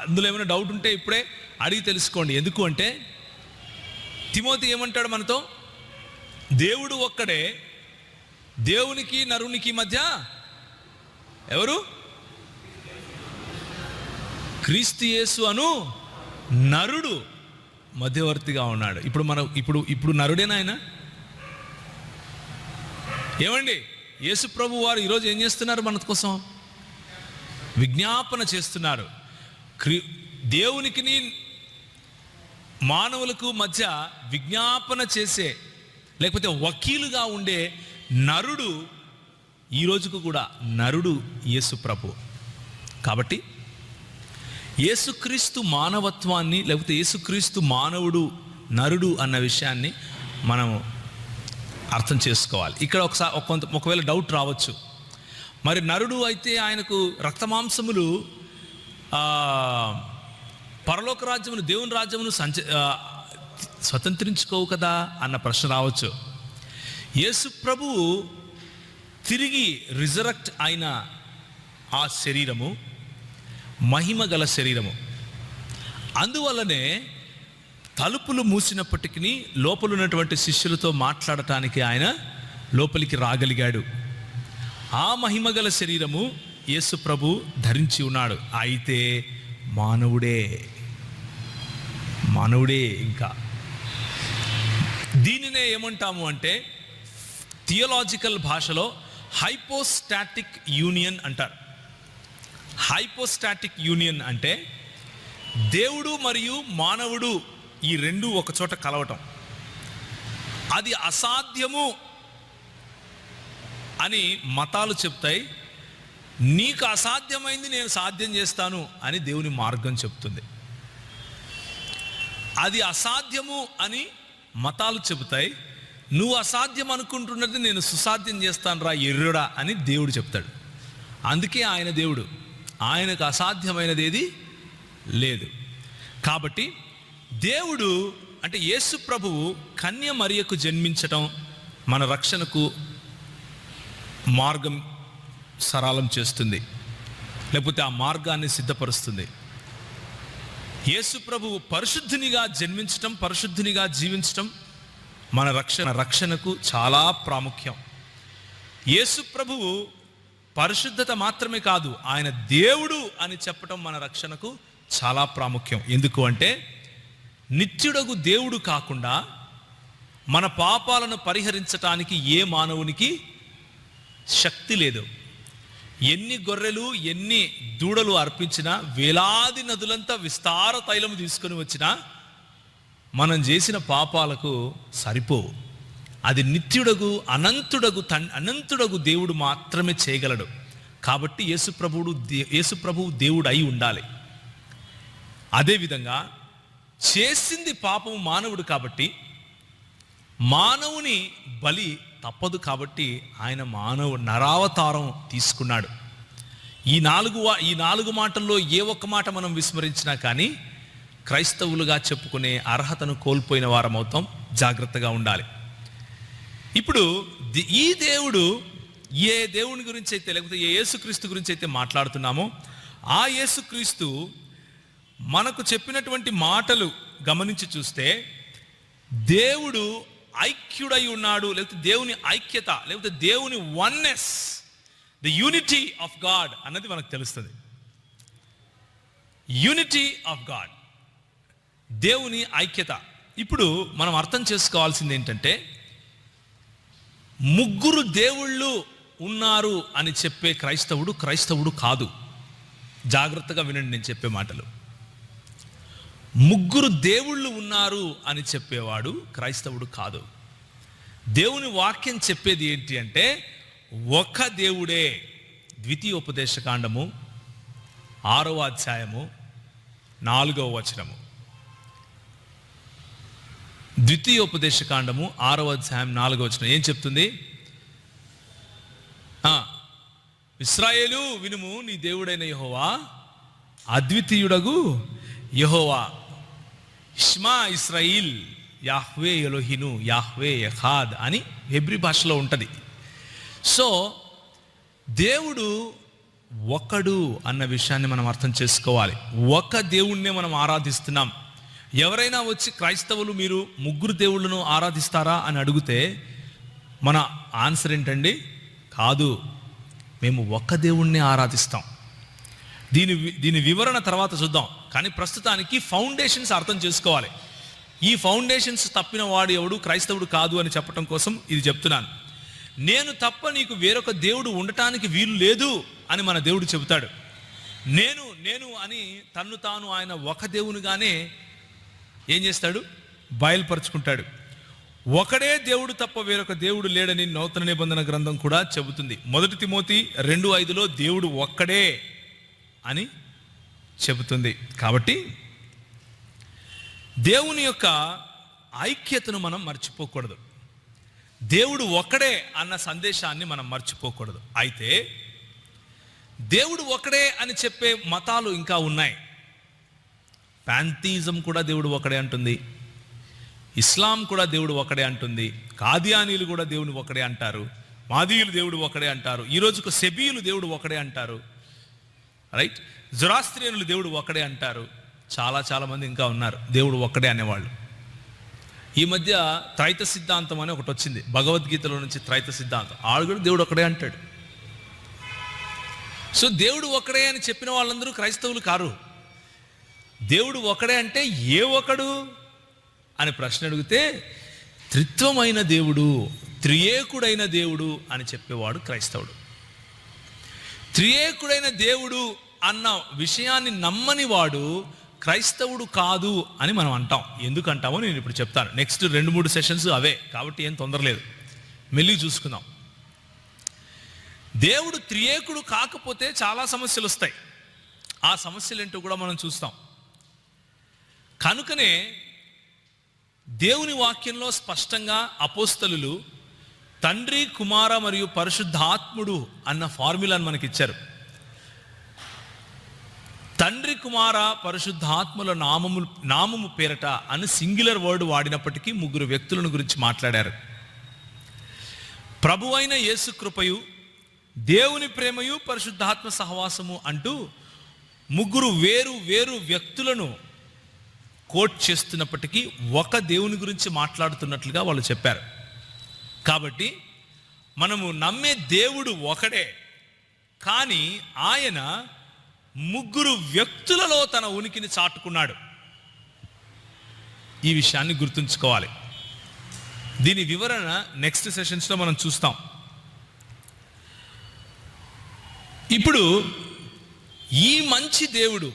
అందులో ఏమైనా డౌట్ ఉంటే ఇప్పుడే అడిగి తెలుసుకోండి. ఎందుకు అంటే తిమోతి ఏమంటాడు మనతో? దేవుడు ఒక్కడే, దేవునికి నరునికి మధ్య ఎవరు? క్రీస్తు యేసు అను నరుడు మధ్యవర్తిగా ఉన్నాడు. ఇప్పుడు నరుడేనా ఆయన? ఏమండి, యేసు ప్రభు వారు ఈరోజు ఏం చేస్తున్నారు? మన కోసం విజ్ఞాపన చేస్తున్నారు. దేవునికి మానవులకు మధ్య విజ్ఞాపన చేసే, లేకపోతే వకీలుగా ఉండే నరుడు ఈ రోజుకు కూడా నరుడు యేసు ప్రభు. కాబట్టి యేసుక్రీస్తు మానవత్వాన్ని, లేకపోతే యేసుక్రీస్తు మానవుడు నరుడు అన్న విషయాన్ని మనం అర్థం చేసుకోవాలి. ఇక్కడ ఒకవేళ డౌట్ రావచ్చు, మరి నరుడు అయితే ఆయనకు రక్తమాంసములు పరలోక రాజ్యమును, దేవుని రాజ్యమును స్వతంత్రించుకోవు కదా అన్న ప్రశ్న రావచ్చు. యేసు ప్రభువు తిరిగి రిజరెక్ట్ అయిన ఆ శరీరము మహిమ గల శరీరము. అందువల్లనే తలుపులు మూసినప్పటికీ లోపల ఉన్నటువంటి శిష్యులతో మాట్లాడటానికి ఆయన లోపలికి రాగలిగాడు. ఆ మహిమ గల శరీరము యేసు ప్రభు ధరించి ఉన్నాడు. అయితే మానవుడే. ఇంకా దీనినే ఏమంటాము అంటే థియోలాజికల్ భాషలో హైపోస్టాటిక్ యూనియన్ అంటారు. హైపోస్టాటిక్ యూనియన్ అంటే దేవుడు మరియు మానవుడు ఈ రెండు ఒక చోట కలవటం. అది అసాధ్యము అని మతాలు చెప్తాయి. నీకు అసాధ్యమైంది నేను సాధ్యం చేస్తాను అని దేవుని మార్గం చెప్తుంది. అది అసాధ్యము అని మతాలు చెబుతాయి. నువ్వు అసాధ్యం అనుకుంటున్నది నేను సుసాధ్యం చేస్తాను రా ఎర్రుడా అని దేవుడు చెప్తాడు. అందుకే ఆయన దేవుడు. ఆయనకు అసాధ్యమైనది ఏది లేదు. కాబట్టి దేవుడు అంటే యేసు ప్రభువు కన్య మరియకు జన్మించటం మన రక్షణకు మార్గం సరళం చేస్తుంది, లేకపోతే ఆ మార్గాన్ని సిద్ధపరుస్తుంది. యేసు ప్రభువు పరిశుద్ధునిగా జన్మించటం, పరిశుద్ధునిగా జీవించటం మన రక్షణకు చాలా ప్రాముఖ్యం. యేసు ప్రభువు పరిశుద్ధత మాత్రమే కాదు, ఆయన దేవుడు అని చెప్పటం మన రక్షణకు చాలా ప్రాముఖ్యం. ఎందుకు అంటే నిత్యుడగు దేవుడు కాకుండా మన పాపాలను పరిహరించటానికి ఏ మానవునికి శక్తి లేదు. ఎన్ని గొర్రెలు ఎన్ని దూడలు అర్పించినా, వేలాది నదులంతా విస్తార తైలము తీసుకొని వచ్చినా మనం చేసిన పాపాలకు సరిపోవు. అది నిత్యుడగు అనంతుడగు దేవుడు మాత్రమే చేయగలడు. కాబట్టి యేసు ప్రభువు దేవుడు అయి ఉండాలి. అదేవిధంగా చేసింది పాపము మానవుడు కాబట్టి మానవుని బలి తప్పదు. కాబట్టి ఆయన నరావతారం తీసుకున్నాడు. ఈ నాలుగు మాటల్లో ఏ ఒక్క మాట మనం విస్మరించినా కానీ క్రైస్తవులుగా చెప్పుకునే అర్హతను కోల్పోయిన వారం అవుతాం. జాగ్రత్తగా ఉండాలి. ఇప్పుడు ఈ దేవుడు ఏ దేవుని గురించి అయితే, లేకపోతే ఏ యేసుక్రీస్తు గురించి అయితే మాట్లాడుతున్నామో ఆ యేసుక్రీస్తు మనకు చెప్పినటువంటి మాటలు గమనించి చూస్తే దేవుడు ఐక్యుడై ఉన్నాడు, లేకపోతే దేవుని ఐక్యత, లేకపోతే దేవుని oneness, the unity of God అన్నది మనకు తెలుస్తుంది. యూనిటీ ఆఫ్ గాడ్, దేవుని ఐక్యత. ఇప్పుడు మనం అర్థం చేసుకోవాల్సింది ఏంటంటే ముగ్గురు దేవుళ్ళు ఉన్నారు అని చెప్పే క్రైస్తవుడు కాదు. జాగ్రత్తగా వినండి నేను చెప్పే మాటలు. ముగ్గురు దేవుళ్ళు ఉన్నారు అని చెప్పేవాడు క్రైస్తవుడు కాదు. దేవుని వాక్యం చెప్పేది ఏంటి అంటే ఒక దేవుడే. ద్వితీయోపదేశకాండము 6వ అధ్యాయము 4వ వచనము. ద్వితీయోపదేశకాండము 6వ అధ్యాయం 4వ వచనం ఏం చెప్తుంది? ఇశ్రాయేలు వినుము, నీ దేవుడైన యెహోవా అద్వితీయుడగు యెహోవా. ఇష్మా ఇస్రాయిల్, యాహ్వే ఎలోహిను, యాహ్వే యెహాద్ అని హెబ్రీ భాషలో ఉంటుంది. సో దేవుడు ఒకడు అన్న విషయాన్ని మనం అర్థం చేసుకోవాలి. ఒక దేవుణ్ణే మనం ఆరాధిస్తున్నాం. ఎవరైనా వచ్చి క్రైస్తవులు మీరు ముగ్గురు దేవుళ్ళను ఆరాధిస్తారా అని అడిగితే మన ఆన్సర్ ఏంటండి? కాదు, మేము ఒక్క దేవుణ్ణి ఆరాధిస్తాం. దీని వివరణ తర్వాత చూద్దాం. కానీ ప్రస్తుతానికి ఫౌండేషన్స్ అర్థం చేసుకోవాలి. ఈ ఫౌండేషన్స్ తప్పిన వాడు ఎవడు క్రైస్తవుడు కాదు అని చెప్పడం కోసం ఇది చెప్తున్నాను. నేను తప్ప నీకు వేరొక దేవుడు ఉండటానికి వీలు లేదు అని మన దేవుడు చెబుతాడు. నేను అని తన్ను తాను ఆయన ఒక దేవునిగానే ఏం చేస్తాడు? బయలుపరుచుకుంటాడు. ఒకడే దేవుడు తప్ప వేరొక దేవుడు లేడని నూతన నిబంధన గ్రంథం కూడా చెబుతుంది. 1 తిమోతి 2:5 దేవుడు ఒక్కడే అని చెబుతుంది. కాబట్టి దేవుని యొక్క ఐక్యతను మనం మర్చిపోకూడదు. దేవుడు ఒక్కడే అన్న సందేశాన్ని మనం మర్చిపోకూడదు. అయితే దేవుడు ఒక్కడే అని చెప్పే మతాలు ఇంకా ఉన్నాయి. ప్యాంథిజం కూడా దేవుడు ఒకడే అంటుంది. ఇస్లాం కూడా దేవుడు ఒకడే అంటుంది. కాదియానీలు కూడా దేవుని ఒకడే అంటారు. మాదీయులు దేవుడు ఒకడే అంటారు. ఈ రోజుకు సెబీయులు దేవుడు ఒకడే అంటారు. రైట్? జొరాస్త్రియనులు దేవుడు ఒకడే అంటారు. చాలా మంది ఇంకా ఉన్నారు దేవుడు ఒక్కడే అనేవాళ్ళు. ఈ మధ్య త్రైత సిద్ధాంతం అని ఒకటి వచ్చింది. భగవద్గీతలో నుంచి త్రైత సిద్ధాంతం. ఆడు కూడా దేవుడు ఒకడే అంటాడు. సో దేవుడు ఒకడే అని చెప్పిన వాళ్ళందరూ క్రైస్తవులు కారు. దేవుడు ఒకడే అంటే ఏ ఒకడు అని ప్రశ్న అడిగితే త్రిత్వమైన దేవుడు, త్రియేకుడైన దేవుడు అని చెప్పేవాడు క్రైస్తవుడు. త్రియేకుడైన దేవుడు అన్న విషయాన్ని నమ్మని వాడు క్రైస్తవుడు కాదు అని మనం అంటాం. ఎందుకు అంటామో నేను ఇప్పుడు చెప్తాను. నెక్స్ట్ 2-3 సెషన్స్ అవే, కాబట్టి ఏం తొందర లేదు, మెల్లి చూసుకుందాం. దేవుడు త్రియేకుడు కాకపోతే చాలా సమస్యలు వస్తాయి. ఆ సమస్యలు ఏంటో కూడా మనం చూస్తాం. కనుకనే దేవుని వాక్యంలో స్పష్టంగా అపోస్తలులు తండ్రి, కుమార మరియు పరిశుద్ధాత్ముడు అన్న ఫార్ములాను మనకిచ్చారు. తండ్రి, కుమార, పరిశుద్ధాత్ముల నామము పేరట అని సింగులర్ వర్డ్ వాడినప్పటికీ ముగ్గురు వ్యక్తులను గురించి మాట్లాడారు. ప్రభువైన యేసు కృపయు, దేవుని ప్రేమయు, పరిశుద్ధాత్మ సహవాసము అంటూ ముగ్గురు వేరు వ్యక్తులను కోట్ చేస్తున్నప్పటికీ ఒక దేవుని గురించి మాట్లాడుతున్నట్లుగా వాళ్ళు చెప్పారు. కాబట్టి మనము నమ్మే దేవుడు ఒకడే, కానీ ఆయన ముగ్గురు వ్యక్తులలో తన ఉనికిని చాటుకున్నాడు. ఈ విషయాన్ని గుర్తుంచుకోవాలి. దీని వివరణ నెక్స్ట్ సెషన్స్లో మనం చూస్తాం. ఇప్పుడు ఈ మంచి దేవుడు,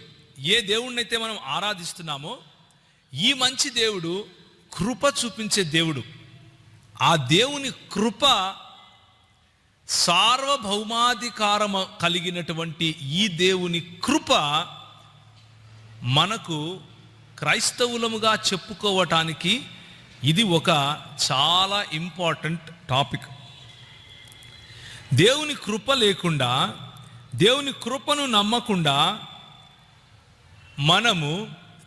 ఏ దేవుడినైతే మనం ఆరాధిస్తున్నామో ఈ మంచి దేవుడు కృప చూపించే దేవుడు. ఆ దేవుని కృప సార్వభౌమాధికారం కలిగినటువంటి ఈ దేవుని కృప మనకు క్రైస్తవులముగా చెప్పుకోవటానికి ఇది ఒక చాలా ఇంపార్టెంట్ టాపిక్. దేవుని కృప లేకుండా, దేవుని కృపను నమ్మకుండా మనము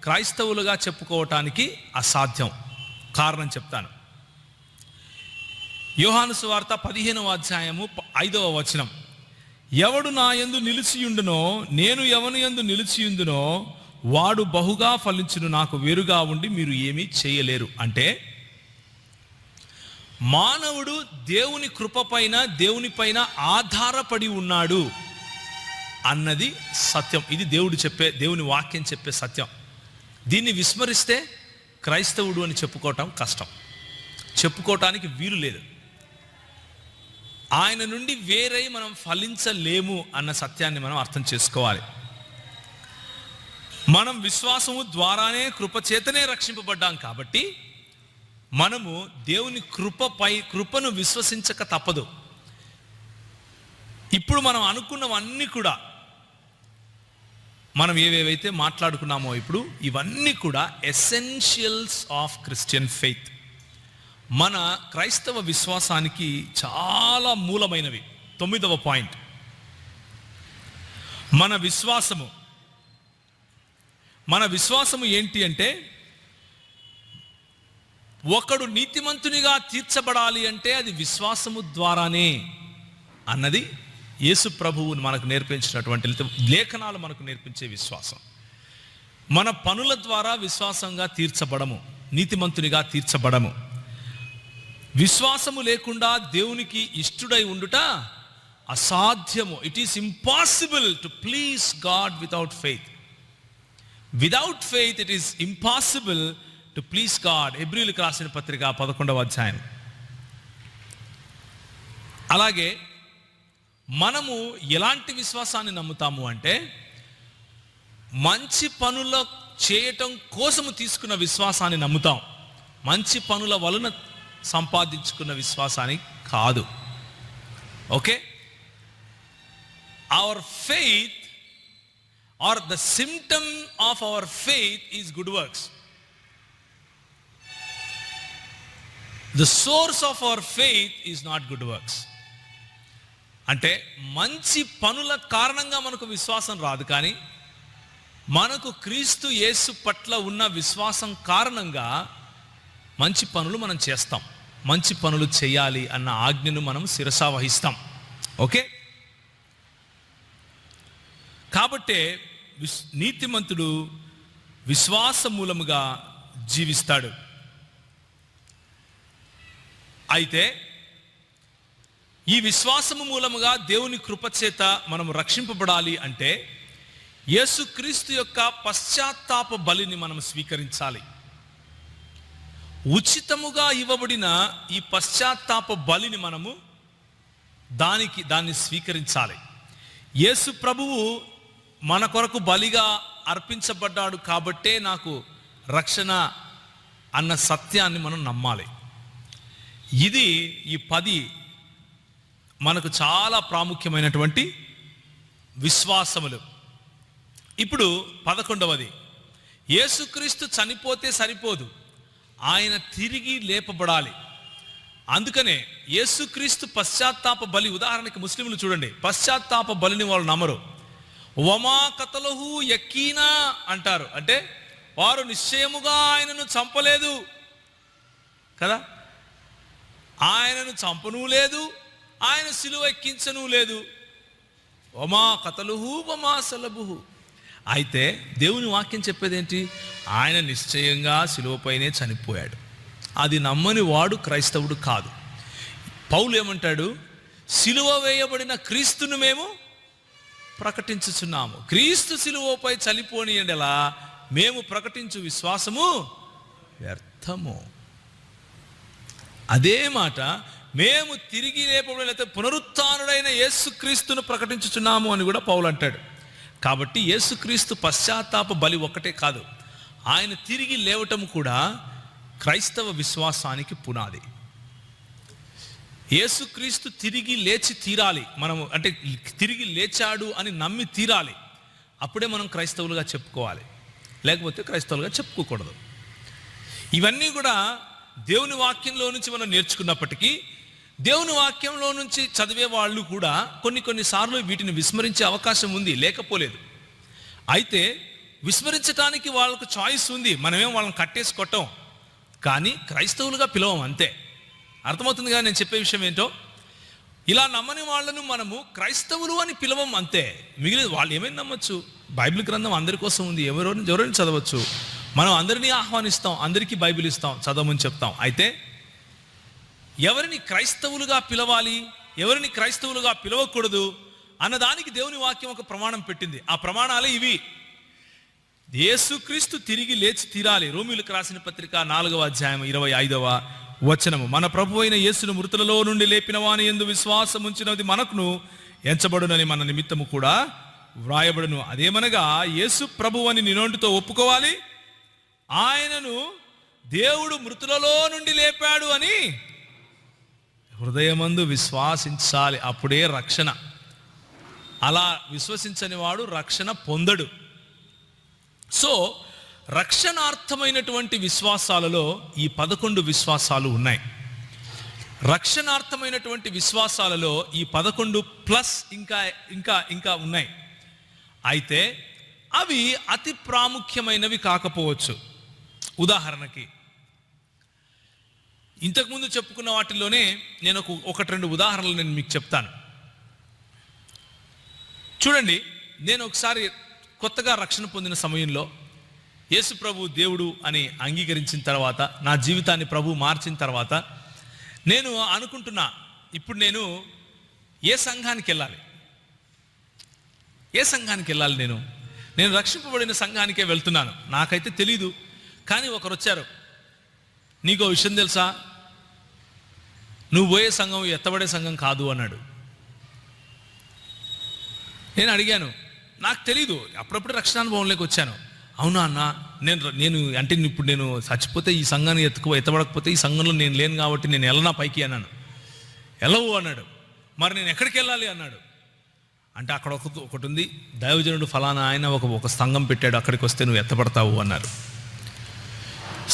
క్రైస్తవులుగా చెప్పుకోవటానికి అసాధ్యం. కారణం చెప్తాను. యోహాను సువార్త 15వ అధ్యాయము 5వ వచనం, ఎవడు నా యందు నిలిచియుండునో, నేను ఎవని యందు నిలిచియుందునో వాడు బహుగా ఫలించును, నాకు వేరుగా ఉండి మీరు ఏమీ చేయలేరు. అంటే మానవుడు దేవుని కృపపైన, దేవుని పైన ఆధారపడి ఉన్నాడు అన్నది సత్యం. ఇది దేవుని వాక్యం చెప్పే సత్యం. దీన్ని విస్మరిస్తే క్రైస్తవుడు అని చెప్పుకోవటం కష్టం, చెప్పుకోవటానికి వీలు లేదు. ఆయన నుండి వేరై మనం ఫలించలేము అన్న సత్యాన్ని మనం అర్థం చేసుకోవాలి. మనం విశ్వాసము ద్వారానే కృపచేతనే రక్షింపబడ్డాం కాబట్టి మనము దేవుని కృపను విశ్వసించక తప్పదు. ఇప్పుడు మనం అనుకున్నవన్నీ కూడా, మనం ఏవేవైతే మాట్లాడుకున్నామో ఇప్పుడు ఇవన్నీ కూడా ఎసెన్షియల్స్ ఆఫ్ క్రిస్టియన్ ఫెయిత్, మన క్రైస్తవ విశ్వాసానికి చాలా మూలమైనవి. 9వ పాయింట్, మన విశ్వాసము ఏంటి అంటే, ఒకడు నీతిమంతునిగా తీర్చబడాలి అంటే అది విశ్వాసము ద్వారానే అన్నది యేసు ప్రభువు మనకు నేర్పించినటువంటి లేఖనాలు మనకు నేర్పించే విశ్వాసం. మన పనుల ద్వారా విశ్వాసంగా తీర్చబడము, నీతిమంతునిగా తీర్చబడము. విశ్వాసము లేకుండా దేవునికి ఇష్టుడై ఉండుట అసాధ్యము. It is impossible to please God without faith. Without faith it is impossible to please God. హెబ్రీయులకు రాసిన పత్రిక 11వ అధ్యాయం. అలాగే మనము ఎలాంటి విశ్వాసాన్ని నమ్ముతాము అంటే, మంచి పనుల చేయటం కోసము తీసుకున్న విశ్వాసాన్ని నమ్ముతాం, మంచి పనుల వలన సంపాదించుకున్న విశ్వాసాన్ని కాదు. Okay, our faith or the symptom of our faith is good works. The source of our faith is not good works. అంటే మంచి పనుల కారణంగా మనకు విశ్వాసం రాదు, కానీ మనకు క్రీస్తు యేసు పట్ల ఉన్న విశ్వాసం కారణంగా మంచి పనులు మనం చేస్తాం. మంచి పనులు చేయాలి అన్న ఆజ్ఞను మనం శిరసా వహిస్తాం. ఓకే, కాబట్టే నీతిమంతుడు విశ్వాస మూలముగా జీవిస్తాడు. అయితే ఈ విశ్వాసము మూలముగా దేవుని కృపచేత మనం రక్షింపబడాలి అంటే యేసుక్రీస్తు యొక్క పశ్చాత్తాప బలిని మనం స్వీకరించాలి. ఉచితముగా ఇవ్వబడిన ఈ పశ్చాత్తాప బలిని మనము దాన్ని స్వీకరించాలి. యేసు ప్రభువు మన కొరకు బలిగా అర్పించబడ్డాడు కాబట్టే నాకు రక్షణ అన్న సత్యాన్ని మనం నమ్మాలి. ఇది ఈ 10 మనకు చాలా ప్రాముఖ్యమైనటువంటి విశ్వాసములు. ఇప్పుడు 11వది, యేసుక్రీస్తు చనిపోతే సరిపోదు, ఆయన తిరిగి లేపబడాలి. అందుకనే యేసుక్రీస్తు పశ్చాత్తాప బలి, ఉదాహరణకి ముస్లింలు చూడండి, పశ్చాత్తాప బలిని వాళ్ళు నమ్మరు. వమా కతలహు యకీనా అంటారు, అంటే వారు నిశ్చయముగా ఆయనను చంపలేదు కదా, ఆయనను చంపను లేదు, ఆయన సిలువ ఎక్కించను లేదు. వమా కతలుహు వమా సలబుహు. అయితే దేవుని వాక్యం చెప్పేది ఏంటి? ఆయన నిశ్చయంగా సిలువపైనే చనిపోయాడు. అది నమ్మని వాడు క్రైస్తవుడు కాదు. పౌలు ఏమంటాడు? సిలువ వేయబడిన క్రీస్తును మేము ప్రకటించుచున్నాము. క్రీస్తు సిలువపై చనిపోనియండలా మేము ప్రకటించు విశ్వాసము వ్యర్థము. అదే మాట మేము తిరిగి లేపబడిన, లేకపోతే పునరుత్థానుడైన యేసుక్రీస్తును ప్రకటించుచున్నాము అని కూడా పౌలు అంటాడు. కాబట్టి యేసుక్రీస్తు పశ్చాత్తాప బలి ఒక్కటే కాదు, ఆయన తిరిగి లేవటం కూడా క్రైస్తవ విశ్వాసానికి పునాది. యేసుక్రీస్తు తిరిగి లేచి తీరాలి, మనము అంటే తిరిగి లేచాడు అని నమ్మి తీరాలి. అప్పుడే మనం క్రైస్తవులుగా చెప్పుకోవాలి, లేకపోతే క్రైస్తవులుగా చెప్పుకోకూడదు. ఇవన్నీ కూడా దేవుని వాక్యంలో నుంచి మనం నేర్చుకున్నప్పటికీ, దేవుని వాక్యంలో నుంచి చదివే వాళ్ళు కూడా కొన్నిసార్లు వీటిని విస్మరించే అవకాశం ఉంది, లేకపోలేదు. అయితే విస్మరించడానికి వాళ్ళకు చాయిస్ ఉంది, మనమేం వాళ్ళని కట్టేసి కొట్టం, కానీ క్రైస్తవులుగా పిలవం అంతే. అర్థమవుతుంది కదా నేను చెప్పే విషయం ఏంటో? ఇలా నమ్మని వాళ్ళను మనము క్రైస్తవులు అని పిలవం అంతే. మిగిలిన వాళ్ళు ఏమైనా నమ్మచ్చు, బైబిల్ గ్రంథం అందరి కోసం ఉంది, ఎవరైనా చదవచ్చు. మనం అందరినీ ఆహ్వానిస్తాం, అందరికీ బైబిల్ ఇస్తాం, చదవమని చెప్తాం. అయితే ఎవరిని క్రైస్తవులుగా పిలవాలి, ఎవరిని క్రైస్తవులుగా పిలవకూడదు అన్నదానికి దేవుని వాక్యం ఒక ప్రమాణం పెట్టింది. ఆ ప్రమాణాలే ఇవి. యేసుక్రీస్తు తిరిగి లేచి తీరాలి. రోమీయులకు రాసిన పత్రిక 4వ అధ్యాయం 25వ వచనము, మన ప్రభు అయిన యేసును మృతులలో నుండి లేపిన వాని యందు విశ్వాసం ఉంచినది మనకును ఎంచబడునని మన నిమిత్తము కూడా వ్రాయబడును. అదేమనగా యేసు ప్రభు అని నీ నోటితో ఒప్పుకోవాలి, ఆయనను దేవుడు మృతులలో నుండి లేపాడు అని హృదయమందు విశ్వాసించాలి. అప్పుడే రక్షణ. అలా విశ్వసించని వాడు రక్షణ పొందడు. సో రక్షణార్థమైనటువంటి విశ్వాసాలలో ఈ 11 విశ్వాసాలు ఉన్నాయి. రక్షణార్థమైనటువంటి విశ్వాసాలలో ఈ 11 ప్లస్ ఇంకా ఇంకా ఇంకా ఉన్నాయి. అయితే అవి అతి ప్రాముఖ్యమైనవి కాకపోవచ్చు. ఉదాహరణకి ఇంతకుముందు చెప్పుకున్న వాటిలోనే నేను ఒకటి రెండు ఉదాహరణలు నేను మీకు చెప్తాను. చూడండి, నేను ఒకసారి కొత్తగా రక్షణ పొందిన సమయంలో యేసు ప్రభు దేవుడు అని అంగీకరించిన తర్వాత, నా జీవితాన్ని ప్రభు మార్చిన తర్వాత నేను అనుకుంటున్నా, ఇప్పుడు నేను ఏ సంఘానికి వెళ్ళాలి, ఏ సంఘానికి వెళ్ళాలి? నేను రక్షింపబడిన సంఘానికే వెళ్తున్నాను. నాకైతే తెలీదు. కానీ ఒకరు వచ్చారు, నీకో విషయం తెలుసా, నువ్వు పోయే సంఘం ఎత్తబడే సంఘం కాదు అన్నాడు. నేను అడిగాను, నాకు తెలీదు, అప్పుడప్పుడు రక్షణానుభవంలోకి వచ్చాను. అవునా అన్న, నేను అంటే ఇప్పుడు నేను చచ్చిపోతే ఈ సంఘాన్ని ఎత్తబడకపోతే ఈ సంఘంలో నేను లేను కాబట్టి నేను వెళ్ళనా పైకి అన్నాను. వెళ్ళవు అన్నాడు. మరి నేను ఎక్కడికి వెళ్ళాలి అన్నాడు. అంటే అక్కడ ఒకటి ఉంది, దైవజనుడు ఫలానా ఆయన ఒక సంఘం పెట్టాడు, అక్కడికి వస్తే నువ్వు ఎత్తపడతావు అన్నారు.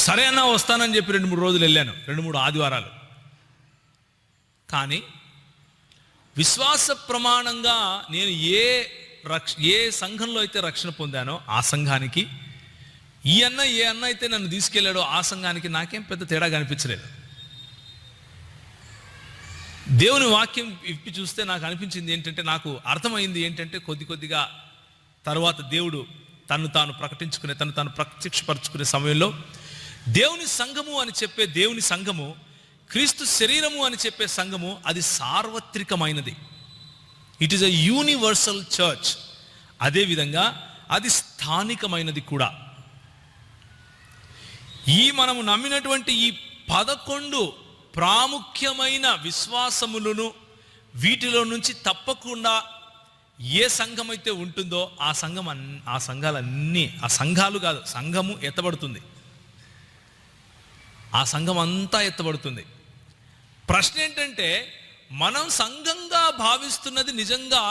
సరే అన్న, వస్తానని చెప్పి 2-3 రోజులు వెళ్ళాను, 2-3 ఆదివారాలు. కానీ విశ్వాస ప్రమాణంగా నేను ఏ సంఘంలో అయితే రక్షణ పొందానో ఆ సంఘానికి, ఏ అన్న అయితే నన్ను తీసుకెళ్ళాడో ఆ సంఘానికి నాకేం పెద్ద తేడా కనిపించలేదు. దేవుని వాక్యం ఇప్పి చూస్తే నాకు అనిపించింది ఏంటంటే, నాకు అర్థమైంది ఏంటంటే, కొద్దిగా తర్వాత దేవుడు తను తాను ప్రత్యక్షపరచుకునే సమయంలో దేవుని సంఘము అని చెప్పే దేవుని సంఘము, క్రీస్తు శరీరము అని చెప్పే సంఘము, అది సార్వత్రికమైనది. It is a universal church. అదేవిధంగా అది స్థానికమైనది కూడా. మనము నమ్మినటువంటి ఈ 11 ప్రాముఖ్యమైన విశ్వాసములను, వీటిలో నుంచి తప్పకుండా ఏ సంఘం అయితే ఉంటుందో ఆ సంఘాలన్నీ, ఆ సంఘాలు కాదు, సంఘము ఎత్తబడుతుంది. ఆ సంఘం అంతా ఎత్తబడుతుంది. ప్రశ్న ఏంటంటే, మనం సంఘంగా భావిస్తున్నది నిజంగా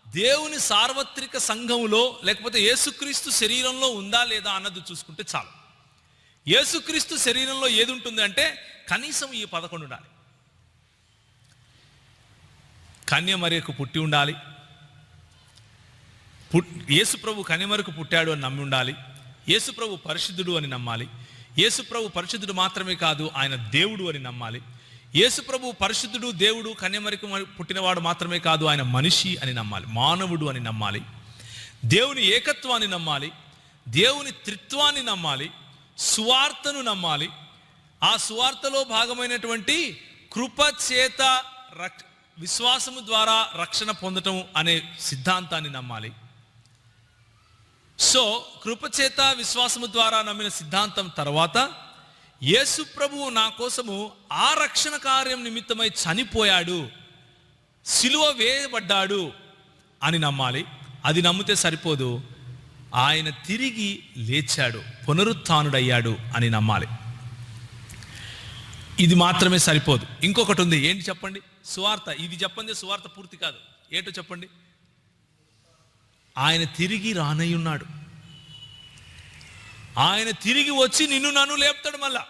దేవుని సార్వత్రిక సంఘములో లేకపోతే యేసుక్రీస్తు శరీరంలో ఉందా లేదా అన్నది చూసుకుంటే చాలు. యేసుక్రీస్తు శరీరంలో ఏది ఉంటుంది అంటే కనీసం ఈ 11 ఉండాలి. కన్యమరియకు పుట్టి ఉండాలి, యేసు ప్రభు కన్యమరకు పుట్టాడు అని నమ్మి ఉండాలి, యేసు ప్రభు పరిశుద్ధుడు అని నమ్మాలి, యేసు ప్రభు పరిశుద్ధుడు మాత్రమే కాదు ఆయన దేవుడు అని నమ్మాలి, యేసు ప్రభు పరిశుద్ధుడు, దేవుడు, కన్యమరకు పుట్టినవాడు మాత్రమే కాదు ఆయన మనిషి అని నమ్మాలి, మానవుడు అని నమ్మాలి, దేవుని ఏకత్వాన్ని నమ్మాలి, దేవుని త్రిత్వాన్ని నమ్మాలి, సువార్తను నమ్మాలి, ఆ సువార్తలో భాగమైనటువంటి కృపచేత విశ్వాసము ద్వారా రక్షణ పొందటం అనే సిద్ధాంతాన్ని నమ్మాలి. సో కృపచేత విశ్వాసము ద్వారా నమ్మిన సిద్ధాంతం తర్వాత యేసు ప్రభువు నా కోసము ఆ రక్షణ కార్యం నిమిత్తమై చనిపోయాడు, సిలువ వేయబడ్డాడు అని నమ్మాలి. అది నమ్మితే సరిపోదు, ఆయన తిరిగి లేచాడు, పునరుత్థానుడయ్యాడు అని నమ్మాలి. ఇది మాత్రమే సరిపోదు, ఇంకొకటి ఉంది. ఏంటి చెప్పండి? సువార్త. ఇది చెప్పండి, సువార్త పూర్తి కాదు. ఏంటో చెప్పండి? ఆయన తిరిగి రానయ్యున్నాడు, ఆయన తిరిగి వచ్చి నిన్ను నన్ను లేపుతాడు. మళ్ళా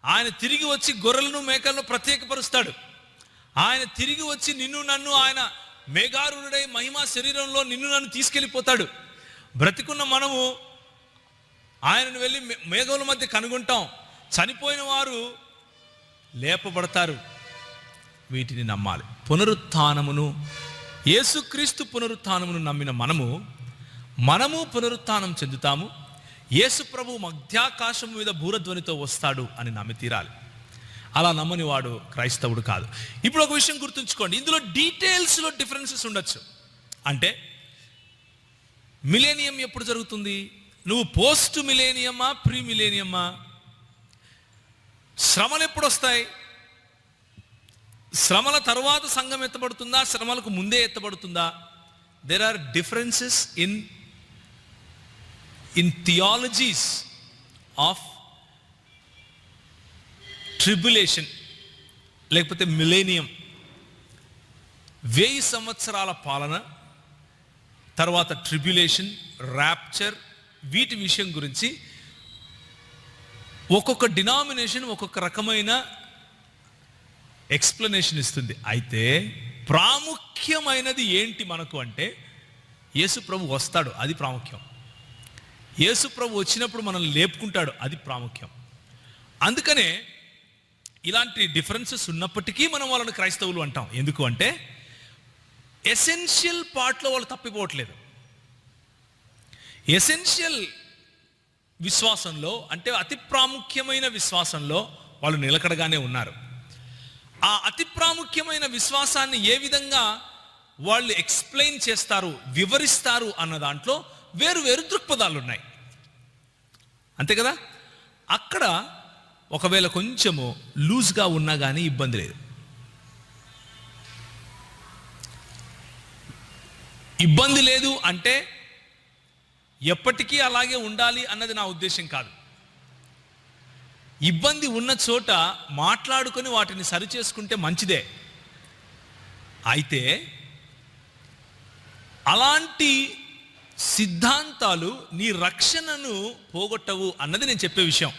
ఆయన తిరిగి వచ్చి గొర్రెలను మేకలను ప్రత్యేకపరుస్తాడు. ఆయన తిరిగి వచ్చి నిన్ను నన్ను, ఆయన మేఘారుడై మహిమా శరీరంలో నిన్ను నన్ను తీసుకెళ్ళిపోతాడు. బ్రతికున్న మనము ఆయనను వెళ్ళి మేఘముల మధ్య కనుగొంటాం. చనిపోయిన వారు లేపబడతారు. వీటిని నమ్మాలి. పునరుత్థానమును, యేసుక్రీస్తు పునరుత్థానమును నమ్మిన మనము పునరుత్థానం చెందుతాము. యేసు ప్రభు మధ్యాకాశం మీద బూరధ్వనితో వస్తాడు అని నమ్మి తీరాలి. అలా నమ్మని వాడు క్రైస్తవుడు కాదు. ఇప్పుడు ఒక విషయం గుర్తుంచుకోండి, ఇందులో డీటెయిల్స్లో డిఫరెన్సెస్ ఉండొచ్చు. అంటే మిలేనియం ఎప్పుడు జరుగుతుంది? నువ్వు పోస్ట్ మిలేనియమా, ప్రీ మిలేనియమా? శ్రమలు ఎప్పుడు వస్తాయి? శ్రమల తర్వాత సంఘం ఎత్తబడుతుందా, శ్రమలకు ముందే ఎత్తబడుతుందా? There are differences in theologies of tribulation లేకపోతే మిలేనియం. 1000 సంవత్సరాల పాలన తర్వాత ట్రిబ్యులేషన్, ర్యాప్చర్, వీటి విషయం గురించి ఒక్కొక్క డినామినేషన్ ఒక్కొక్క రకమైన ఎక్స్ప్లెనేషన్ ఇస్తుంది. అయితే ప్రాముఖ్యమైనది ఏంటి మనకు అంటే, యేసు ప్రభు వస్తాడు, అది ప్రాముఖ్యం. యేసు ప్రభు వచ్చినప్పుడు మనల్ని లేపుకుంటాడు, అది ప్రాముఖ్యం. అందుకనే ఇలాంటి డిఫరెన్సెస్ ఉన్నప్పటికీ మనం వాళ్ళని క్రైస్తవులు అంటాం. ఎందుకు అంటే ఎసెన్షియల్ పార్ట్లో వాళ్ళు తప్పిపోవట్లేదు. ఎసెన్షియల్ విశ్వాసంలో అంటే అతి ప్రాముఖ్యమైన విశ్వాసంలో వాళ్ళు నిలకడగానే ఉన్నారు. ఆ అతి ప్రాముఖ్యమైన విశ్వాసాన్ని ఏ విధంగా వాళ్ళు ఎక్స్ప్లెయిన్ చేస్తారు, వివరిస్తారు అన్న దాంట్లో వేరు వేరు దృక్పథాలు ఉన్నాయి, అంతే కదా. అక్కడ ఒకవేళ కొంచెము లూజ్గా ఉన్నా కానీ ఇబ్బంది లేదు. ఇబ్బంది లేదు అంటే ఎప్పటికీ అలాగే ఉండాలి అన్నది నా ఉద్దేశం కాదు. ఇబ్బంది ఉన్న చోట మాట్లాడుకొని వాటిని సరిచేసుకుంటే మంచిదే. అయితే అలాంటి సిద్ధాంతాలు నీ రక్షణను పోగొట్టవు అన్నది నేను చెప్పే విషయం.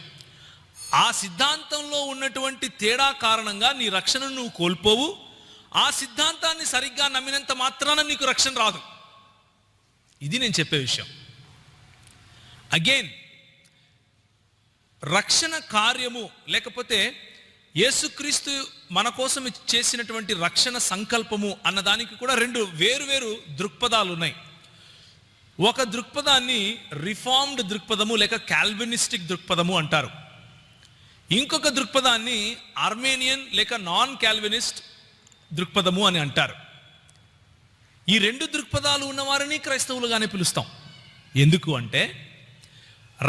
ఆ సిద్ధాంతంలో ఉన్నటువంటి తేడా కారణంగా నీ రక్షణను నువ్వు కోల్పోవు. ఆ సిద్ధాంతాన్ని సరిగ్గా నమ్మినంత మాత్రాన నీకు రక్షణ రాదు. ఇది నేను చెప్పే విషయం. అగైన్, రక్షణ కార్యము లేకపోతే యేసుక్రీస్తు మన కోసం చేసినటువంటి రక్షణ సంకల్పము అన్నదానికి కూడా రెండు వేరు దృక్పథాలు ఉన్నాయి. ఒక దృక్పథాన్ని రిఫార్మ్డ్ దృక్పథము లేక కాల్వినిస్టిక్ దృక్పథము అంటారు. ఇంకొక దృక్పథాన్ని ఆర్మేనియన్ లేక నాన్ కాల్వినిస్ట్ దృక్పథము అని అంటారు. ఈ రెండు దృక్పథాలు ఉన్నవారిని క్రైస్తవులుగానే పిలుస్తాం. ఎందుకు అంటే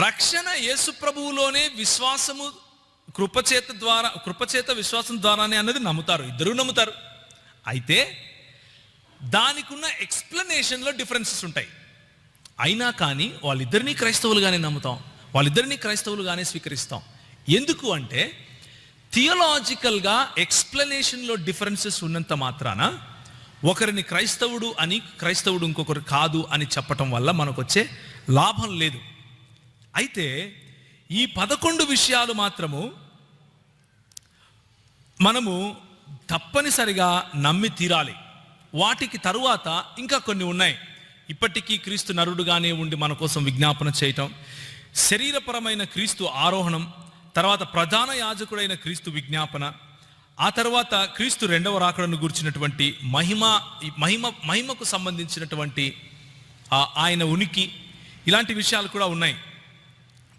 రక్షణ యేసు ప్రభువులోనే విశ్వాసము కృపచేత విశ్వాసం ద్వారానే అన్నది నమ్ముతారు, ఇద్దరూ నమ్ముతారు. అయితే దానికి ఉన్న ఎక్స్ప్లెనేషన్లో డిఫరెన్సెస్ ఉంటాయి. అయినా కానీ వాళ్ళిద్దరినీ క్రైస్తవులుగానే నమ్ముతాం, వాళ్ళిద్దరినీ క్రైస్తవులుగానే స్వీకరిస్తాం. ఎందుకు అంటే థియలాజికల్గా ఎక్స్ప్లెనేషన్లో డిఫరెన్సెస్ ఉన్నంత మాత్రాన ఒకరిని క్రైస్తవుడు అని, క్రైస్తవుడు ఇంకొకరు కాదు అని చెప్పటం వల్ల మనకు వచ్చే లాభం లేదు. అయితే ఈ 11 విషయాలు మాత్రము మనము తప్పనిసరిగా నమ్మి తీరాలి. వాటికి తరువాత ఇంకా కొన్ని ఉన్నాయి. ఇప్పటికీ క్రీస్తు నరుడుగానే ఉండి మన కోసం విజ్ఞాపన చేయటం, శరీరపరమైన క్రీస్తు ఆరోహణం, తర్వాత ప్రధాన యాజకుడైన క్రీస్తు విజ్ఞాపన, ఆ తర్వాత క్రీస్తు రెండవ రాకడను గురించినటువంటి మహిమకు సంబంధించినటువంటి ఆయన ఉనికి, ఇలాంటి విషయాలు కూడా ఉన్నాయి.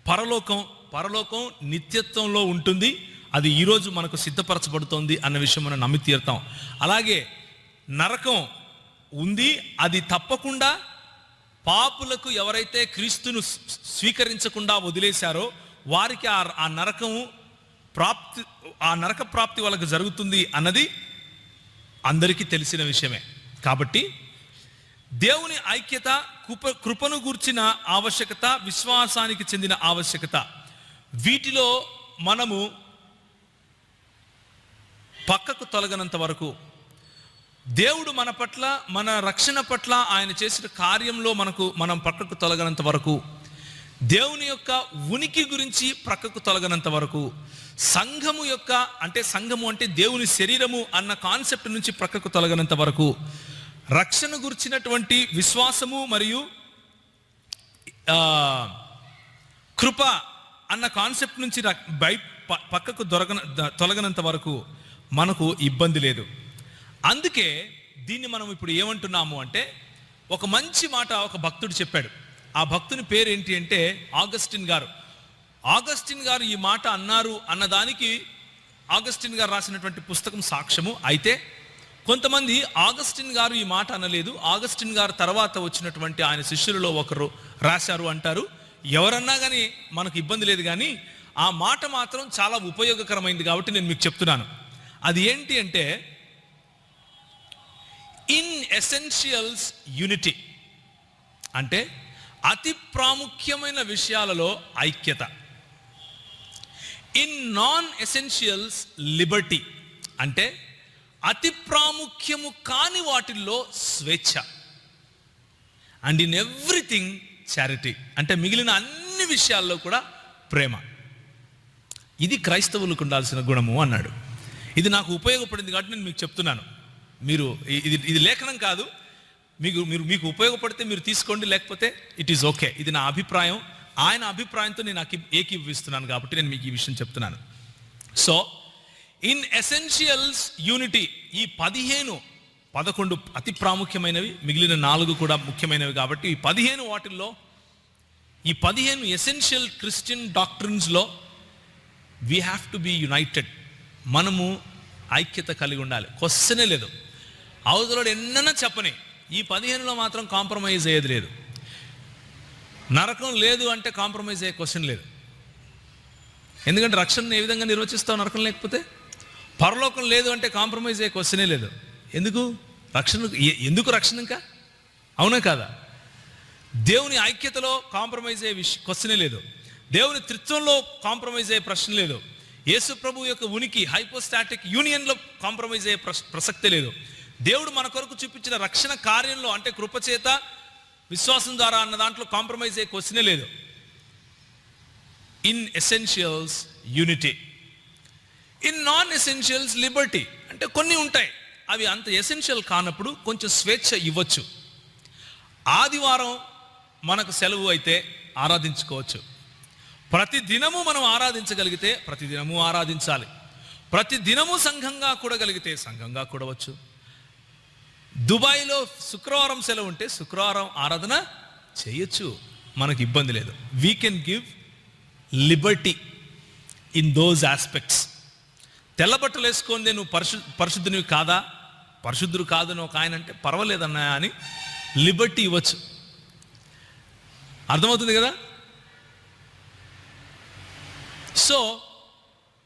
పరలోకం నిత్యత్వంలో ఉంటుంది, అది ఈరోజు మనకు సిద్ధపరచబడుతోంది అన్న విషయం మనం నమ్మి తీరుతాం. అలాగే నరకం ఉంది, అది తప్పకుండా పాపులకు ఎవరైతే క్రీస్తును స్వీకరించకుండా వదిలేశారో వారికి ఆ నరక ప్రాప్తి వాళ్ళకు జరుగుతుంది అన్నది అందరికీ తెలిసిన విషయమే. కాబట్టి దేవుని ఐక్యత, కృపను గూర్చిన ఆవశ్యకత, విశ్వాసానికి చెందిన ఆవశ్యకత, వీటిలో మనము పక్కకు తొలగనంత వరకు, దేవుడు మన పట్ల, మన రక్షణ పట్ల ఆయన చేసిన కార్యంలో మనం పక్కకు తొలగనంత వరకు, దేవుని యొక్క ఉనికి గురించి ప్రక్కకు తొలగనంత వరకు, సంఘము అంటే దేవుని శరీరము అన్న కాన్సెప్ట్ నుంచి ప్రక్కకు తొలగనంత వరకు, రక్షణ గురించినటువంటి విశ్వాసము మరియు కృప అన్న కాన్సెప్ట్ నుంచి పక్కకు తొలగనంత వరకు మనకు ఇబ్బంది లేదు. అందుకే దీన్ని మనం ఇప్పుడు ఏమంటున్నాము అంటే, ఒక మంచి మాట ఒక భక్తుడు చెప్పాడు. ఆ భక్తుని పేరు ఏంటి అంటే ఆగస్టిన్ గారు ఈ మాట అన్నారు అన్నదానికి ఆగస్టిన్ గారు రాసినటువంటి పుస్తకం సాక్ష్యము. అయితే కొంతమంది ఆగస్టిన్ గారు ఈ మాట అనలేదు, ఆగస్టిన్ గారు తర్వాత వచ్చినటువంటి ఆయన శిష్యులలో ఒకరు రాశారు అంటారు. ఎవరన్నా కానీ మనకు ఇబ్బంది లేదు, కానీ ఆ మాట మాత్రం చాలా ఉపయోగకరమైంది కాబట్టి నేను మీకు చెప్తున్నాను. అది ఏంటి అంటే, ఇన్ ఎసెన్షియల్స్ యూనిటీ, అంటే అతి ప్రాముఖ్యమైన విషయాలలో ఐక్యత. ఇన్ నాన్ ఎసెన్షియల్స్ లిబర్టీ, అంటే అతి ప్రాముఖ్యము కాని వాటిల్లో స్వేచ్ఛ. అండ్ ఇన్ ఎవ్రీథింగ్ చారిటీ, అంటే మిగిలిన అన్ని విషయాల్లో కూడా ప్రేమ. ఇది క్రైస్తవులకు ఉండాల్సిన గుణము అన్నాడు. ఇది నాకు ఉపయోగపడింది కాబట్టి నేను మీకు చెప్తున్నాను. మీరు ఇది లేఖనం కాదు, మీకు ఉపయోగపడితే మీరు తీసుకోండి, లేకపోతే ఇట్ ఈస్ ఓకే. ఇది నా అభిప్రాయం, ఆయన అభిప్రాయంతో నేను ఏకీభవిస్తున్నాను కాబట్టి నేను మీకు ఈ విషయం చెప్తున్నాను. సో ఇన్ ఎసెన్షియల్స్ యూనిటీ, ఈ 11 అతి ప్రాముఖ్యమైనవి, మిగిలిన 4 కూడా ముఖ్యమైనవి కాబట్టి ఈ 15 వాటిల్లో, ఈ 15 ఎసెన్షియల్ క్రిస్టియన్ డాక్ట్రిన్స్లో we have to be united. మనము ఐక్యత కలిగి ఉండాలి. క్వశ్చనే లేదు. అవతలోడు ఎన్నన్నా చెప్పని, ఈ 15లో మాత్రం కాంప్రమైజ్ అయ్యేది లేదు. నరకం లేదు అంటే కాంప్రమైజ్ అయ్యే క్వశ్చన్ లేదు. ఎందుకంటే రక్షణను ఏ విధంగా నిర్వచిస్తావు నరకం లేకపోతే? పరలోకం లేదు అంటే కాంప్రమైజ్ అయ్యే క్వశ్చనే లేదు. ఎందుకు రక్షణ ఇంకా? అవునా కాదా? దేవుని ఐక్యతలో కాంప్రమైజ్ అయ్యే క్వశ్చనే లేదు. దేవుని త్రిత్వంలో కాంప్రమైజ్ అయ్యే ప్రశ్న లేదు. యేసు ప్రభు యొక్క ఉనికి హైపోస్టాటిక్ యూనియన్లో కాంప్రమైజ్ అయ్యే ప్రసక్తే లేదు. దేవుడు మన కొరకు చూపించిన రక్షణ కార్యంలో, అంటే కృపచేత విశ్వాసం ద్వారా అన్న దాంట్లో కాంప్రమైజ్ అయ్యే క్వశ్చనే లేదు. In essentials unity, in non essentials Liberty, అంటే కొన్ని ఉంటాయి అవి అంత ఎసెన్షియల్ కానప్పుడు కొంచెం స్వేచ్ఛ ఇవ్వచ్చు. ఆదివారం మనకు సెలవు అయితే ఆరాధించుకోవచ్చు. ప్రతి దినము మనం ఆరాధించగలిగితే ప్రతి దినము ఆరాధించాలి. ప్రతి దినము సంఘంగా కూడగలిగితే సంఘంగా కూడవచ్చు. దుబాయ్లో శుక్రవారం సెలవు ఉంటే శుక్రవారం ఆరాధన చేయొచ్చు, మనకు ఇబ్బంది లేదు. We can give liberty in those aspects. తెల్లబట్టలు వేసుకొని నువ్వు పరిశుద్ధునివి కాదా, పరిశుద్ధుడు కాదని ఒక ఆయన అంటే పర్వాలేదన్నా అని లిబర్టీ ఇవ్వచ్చు. అర్థమవుతుంది కదా? సో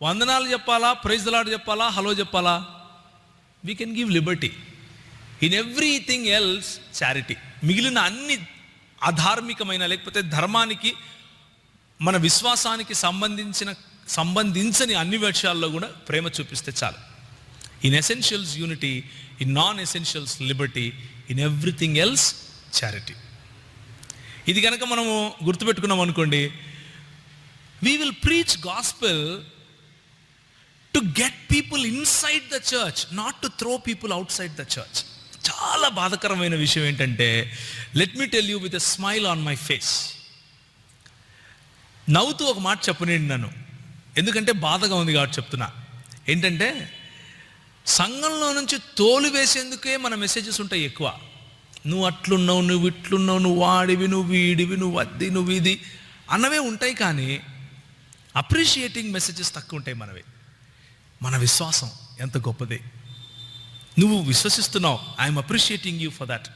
వందనాలు చెప్పాలా, ప్రైజ్ ది లార్డ్ చెప్పాలా, హలో చెప్పాలా? We can give liberty. In everything else charity. మిగిలిన అన్ని అధార్మికమైన లేకపోతే ధర్మానికి మన విశ్వాసానికి సంబంధించని అన్ని విషయాల్లో కూడా ప్రేమ చూపిస్తే చాలు. In essentials unity, in non essentials Liberty, in everything else charity. ఇది కనుక మనము గుర్తుపెట్టుకున్నాం అనుకోండి, we will preach gospel to get people inside the church, not to throw people outside the church. చాలా బాధాకరమైన విషయం ఏంటంటే, let me tell you with a smile on my face, నవ్వుతూ ఒక మాట చెప్పనండి నన్ను, ఎందుకంటే బాధగా ఉంది కాబట్టి చెప్తున్నా. ఏంటంటే సంఘంలో నుంచి తోలు వేసేందుకే మన మెసేజెస్ ఉంటాయి ఎక్కువ. నువ్వు అట్లున్నావు, నువ్వు ఇట్లున్నావు, నువ్వు వాడివి, నువ్వు వీడివి, నువ్వు అద్ది, నువ్వు ఇది అన్నవే ఉంటాయి, కానీ అప్రిషియేటింగ్ మెసేజెస్ తక్కువ ఉంటాయి మనవి. మన విశ్వాసం ఎంత గొప్పది. నువ్వు విశ్వసిస్తున్నావు, I'm appreciating you for that.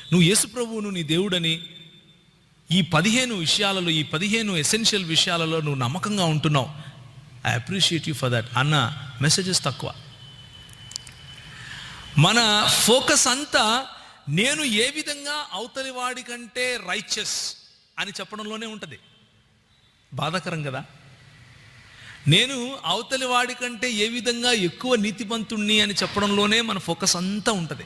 నువ్వు యేసు ప్రభువును నీ దేవుడని ఈ 15 విషయాలలో, ఈ 15 ఎసెన్షియల్ విషయాలలో నువ్వు నమ్మకంగా ఉంటున్నావు, I appreciate you for that అన్న మెసేజెస్ తక్కువ. మన ఫోకస్ అంతా నేను ఏ విధంగా అవతలి వాడి కంటే రైచస్ అని చెప్పడంలోనే ఉంటుంది. బాధాకరం కదా? నేను అవతలి వాడి కంటే ఏ విధంగా ఎక్కువ నీతిమంతుణ్ణి అని చెప్పడంలోనే మన ఫోకస్ అంతా ఉంటుంది.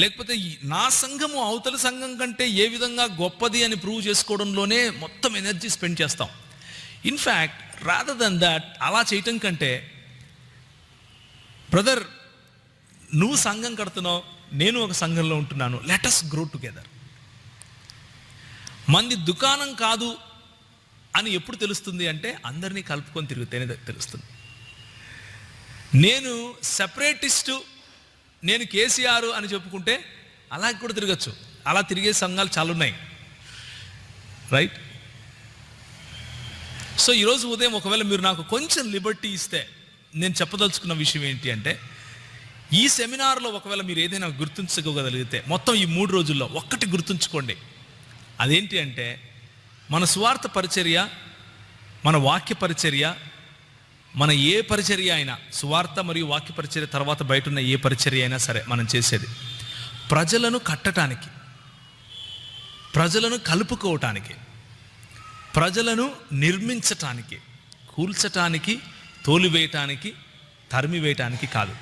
లేకపోతే నా సంఘము అవతలి సంఘం కంటే ఏ విధంగా గొప్పది అని ప్రూవ్ చేసుకోవడంలోనే మొత్తం ఎనర్జీ స్పెండ్ చేస్తాం. ఇన్ఫ్యాక్ట్ రాదర్ దెన్ దాట్, అలా చేయటం కంటే, బ్రదర్ నువ్వు సంఘం కడుతున్నావు, నేను ఒక సంఘంలో ఉంటున్నాను, లెట్ us గ్రో టుగెదర్. మంది దుకాణం కాదు అని ఎప్పుడు తెలుస్తుంది అంటే, అందరినీ కలుపుకొని తిరిగితేనే తెలుస్తుంది. నేను సెపరేటిస్టు, నేను కేసీఆర్ అని చెప్పుకుంటే అలాగే కూడా తిరగచ్చు. అలా తిరిగే సంఘాలు చాలా ఉన్నాయి, రైట్? సో ఈరోజు ఉదయం ఒకవేళ మీరు నాకు కొంచెం లిబర్టీ ఇస్తే, నేను చెప్పదలుచుకున్న విషయం ఏంటి అంటే, ఈ సెమినార్లో ఒకవేళ మీరు ఏదైనా గుర్తుంచుకోగలిగితే మొత్తం ఈ 3 రోజుల్లో ఒక్కటి గుర్తుంచుకోండి. అదేంటి అంటే, మన సువార్త పరిచర్య, మన వాక్య పరిచర్య, మన ఏ పరిచర్య అయినా, సువార్త మరియు వాక్య పరిచర్య తర్వాత బయట ఉన్న ఏ పరిచర్య అయినా సరే మనం చేసేది ప్రజలను కట్టడానికి, ప్రజలను కలుపుకోవటానికి, ప్రజలను నిర్మించటానికి, కూల్చటానికి, తోలివేయటానికి, తరిమివేయటానికి కాదు.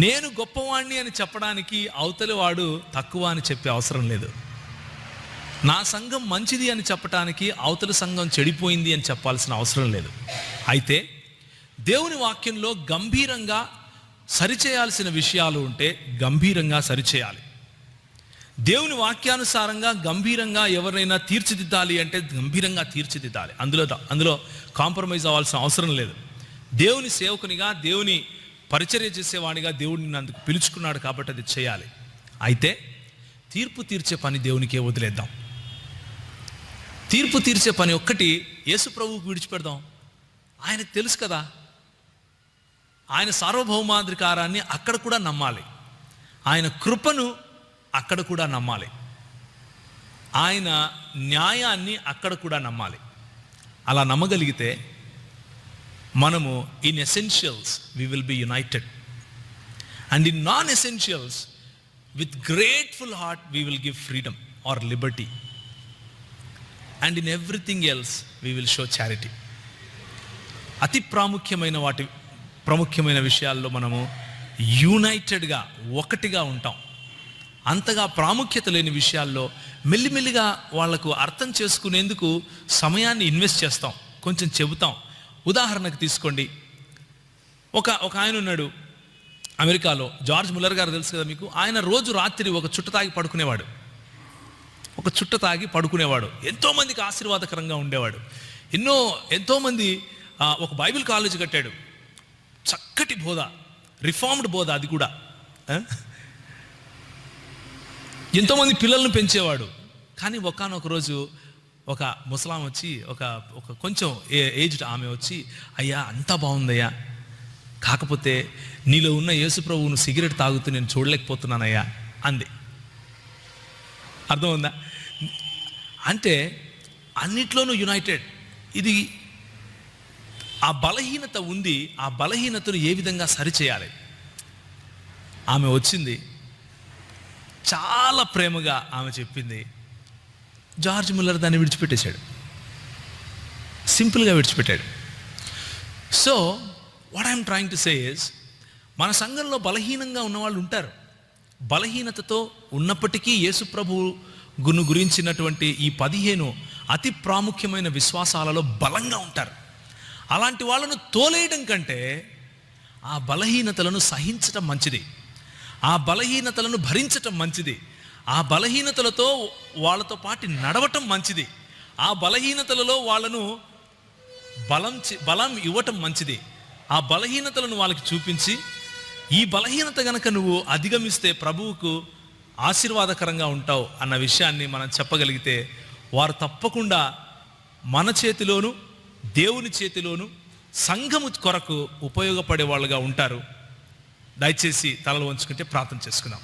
నేను గొప్పవాణ్ణి అని చెప్పడానికి అవతలి వాడు తక్కువ అని చెప్పే అవసరం లేదు. నా సంఘం మంచిది అని చెప్పటానికి అవతలి సంఘం చెడిపోయింది అని చెప్పాల్సిన అవసరం లేదు. అయితే దేవుని వాక్యంలో గంభీరంగా సరిచేయాల్సిన విషయాలు ఉంటే గంభీరంగా సరిచేయాలి. దేవుని వాక్యానుసారంగా గంభీరంగా ఎవరైనా తీర్చిదిద్దాలి అంటే గంభీరంగా తీర్చిదిద్దాలి. అందులో కాంప్రమైజ్ అవ్వాల్సిన అవసరం లేదు. దేవుని సేవకునిగా, దేవుని పరిచర్య చేసేవాడిగా దేవుడు నిన్ను అందుకు పిలుచుకున్నాడు కాబట్టి అది చేయాలి. అయితే తీర్పు తీర్చే పని దేవునికే వదిలేద్దాం. తీర్పు తీర్చే పని ఒక్కటి యేసు ప్రభువుకు విడిచిపెడదాం. ఆయనకు తెలుసు కదా, ఆయన సార్వభౌమాధికారాన్ని అక్కడ కూడా నమ్మాలి, ఆయన కృపను అక్కడ కూడా నమ్మాలి, ఆయన న్యాయాన్ని అక్కడ కూడా నమ్మాలి. అలా నమ్మగలిగితే మనము in essentials we will be united, and in non essentials with grateful heart we will give freedom or liberty, and in everything else we will show charity. అతి ప్రాముఖ్యమైన విషయాల్లో మనము యునైటెడ్గా, ఒకటిగా ఉంటాం. అంతగా ప్రాముఖ్యత లేని విషయాల్లో మెల్లిమెల్లిగా వాళ్లకు అర్థం చేసుకునేందుకు సమయాన్ని ఇన్వెస్ట్ చేస్తాం, కొంచెం చెబుతాం. ఉదాహరణకు తీసుకోండి, ఒక ఆయన ఉన్నాడు అమెరికాలో, జార్జ్ ముల్లర్ గారు తెలుసు కదా మీకు. ఆయన రోజు రాత్రి ఒక చుట్ట తాగి పడుకునేవాడు. ఎంతోమందికి ఆశీర్వాదకరంగా ఉండేవాడు. ఎంతోమంది, ఒక బైబిల్ కాలేజ్ కట్టాడు, చక్కటి బోధ, రిఫార్మ్డ్ బోధ, అది కూడా ఎంతోమంది పిల్లలను పెంచేవాడు. కానీ ఒకానొక రోజు ఒక ముసలాం వచ్చి, ఒక కొంచెం ఏజ్డ్ ఆమె వచ్చి, అయ్యా అంతా బాగుందయ్యా, కాకపోతే నీలో ఉన్న యేసు ప్రభువును సిగరెట్ తాగుతూ నేను చూడలేకపోతున్నానయ్యా అంది. అర్థం ఉందా? అంటే అన్నిట్లోనూ యునైటెడ్. ఇది ఆ బలహీనత ఉంది, ఆ బలహీనతను ఏ విధంగా సరిచేయాలి. ఆమె వచ్చింది, చాలా ప్రేమగా ఆమె చెప్పింది. జార్జ్ ముల్లర్ దాన్ని విడిచిపెట్టేశాడు, సింపుల్గా విడిచిపెట్టాడు. So what I'm trying to say is, మన సంఘంలో బలహీనంగా ఉన్నవాళ్ళు ఉంటారు. బలహీనతతో ఉన్నప్పటికీ యేసు ప్రభువు గురించినటువంటి ఈ 15 అతి ప్రాముఖ్యమైన విశ్వాసాలలో బలంగా ఉంటారు. అలాంటి వాళ్ళను తోలేయడం కంటే ఆ బలహీనతలను సహించటం మంచిది, ఆ బలహీనతలను భరించటం మంచిది, ఆ బలహీనతలతో వాళ్ళతో పాటు నడవటం మంచిది, ఆ బలహీనతలలో వాళ్ళను బలం ఇవ్వటం మంచిది. ఆ బలహీనతలను వాళ్ళకి చూపించి, ఈ బలహీనత గనక నువ్వు అధిగమిస్తే ప్రభువుకు ఆశీర్వాదకరంగా ఉంటావు అన్న విషయాన్ని మనం చెప్పగలిగితే, వారు తప్పకుండా మన చేతిలోను, దేవుని చేతిలోను, సంఘము కొరకు ఉపయోగపడే వాళ్ళుగా ఉంటారు. దయచేసి తలలు వంచుకుంటే ప్రార్థన చేసుకుందాం.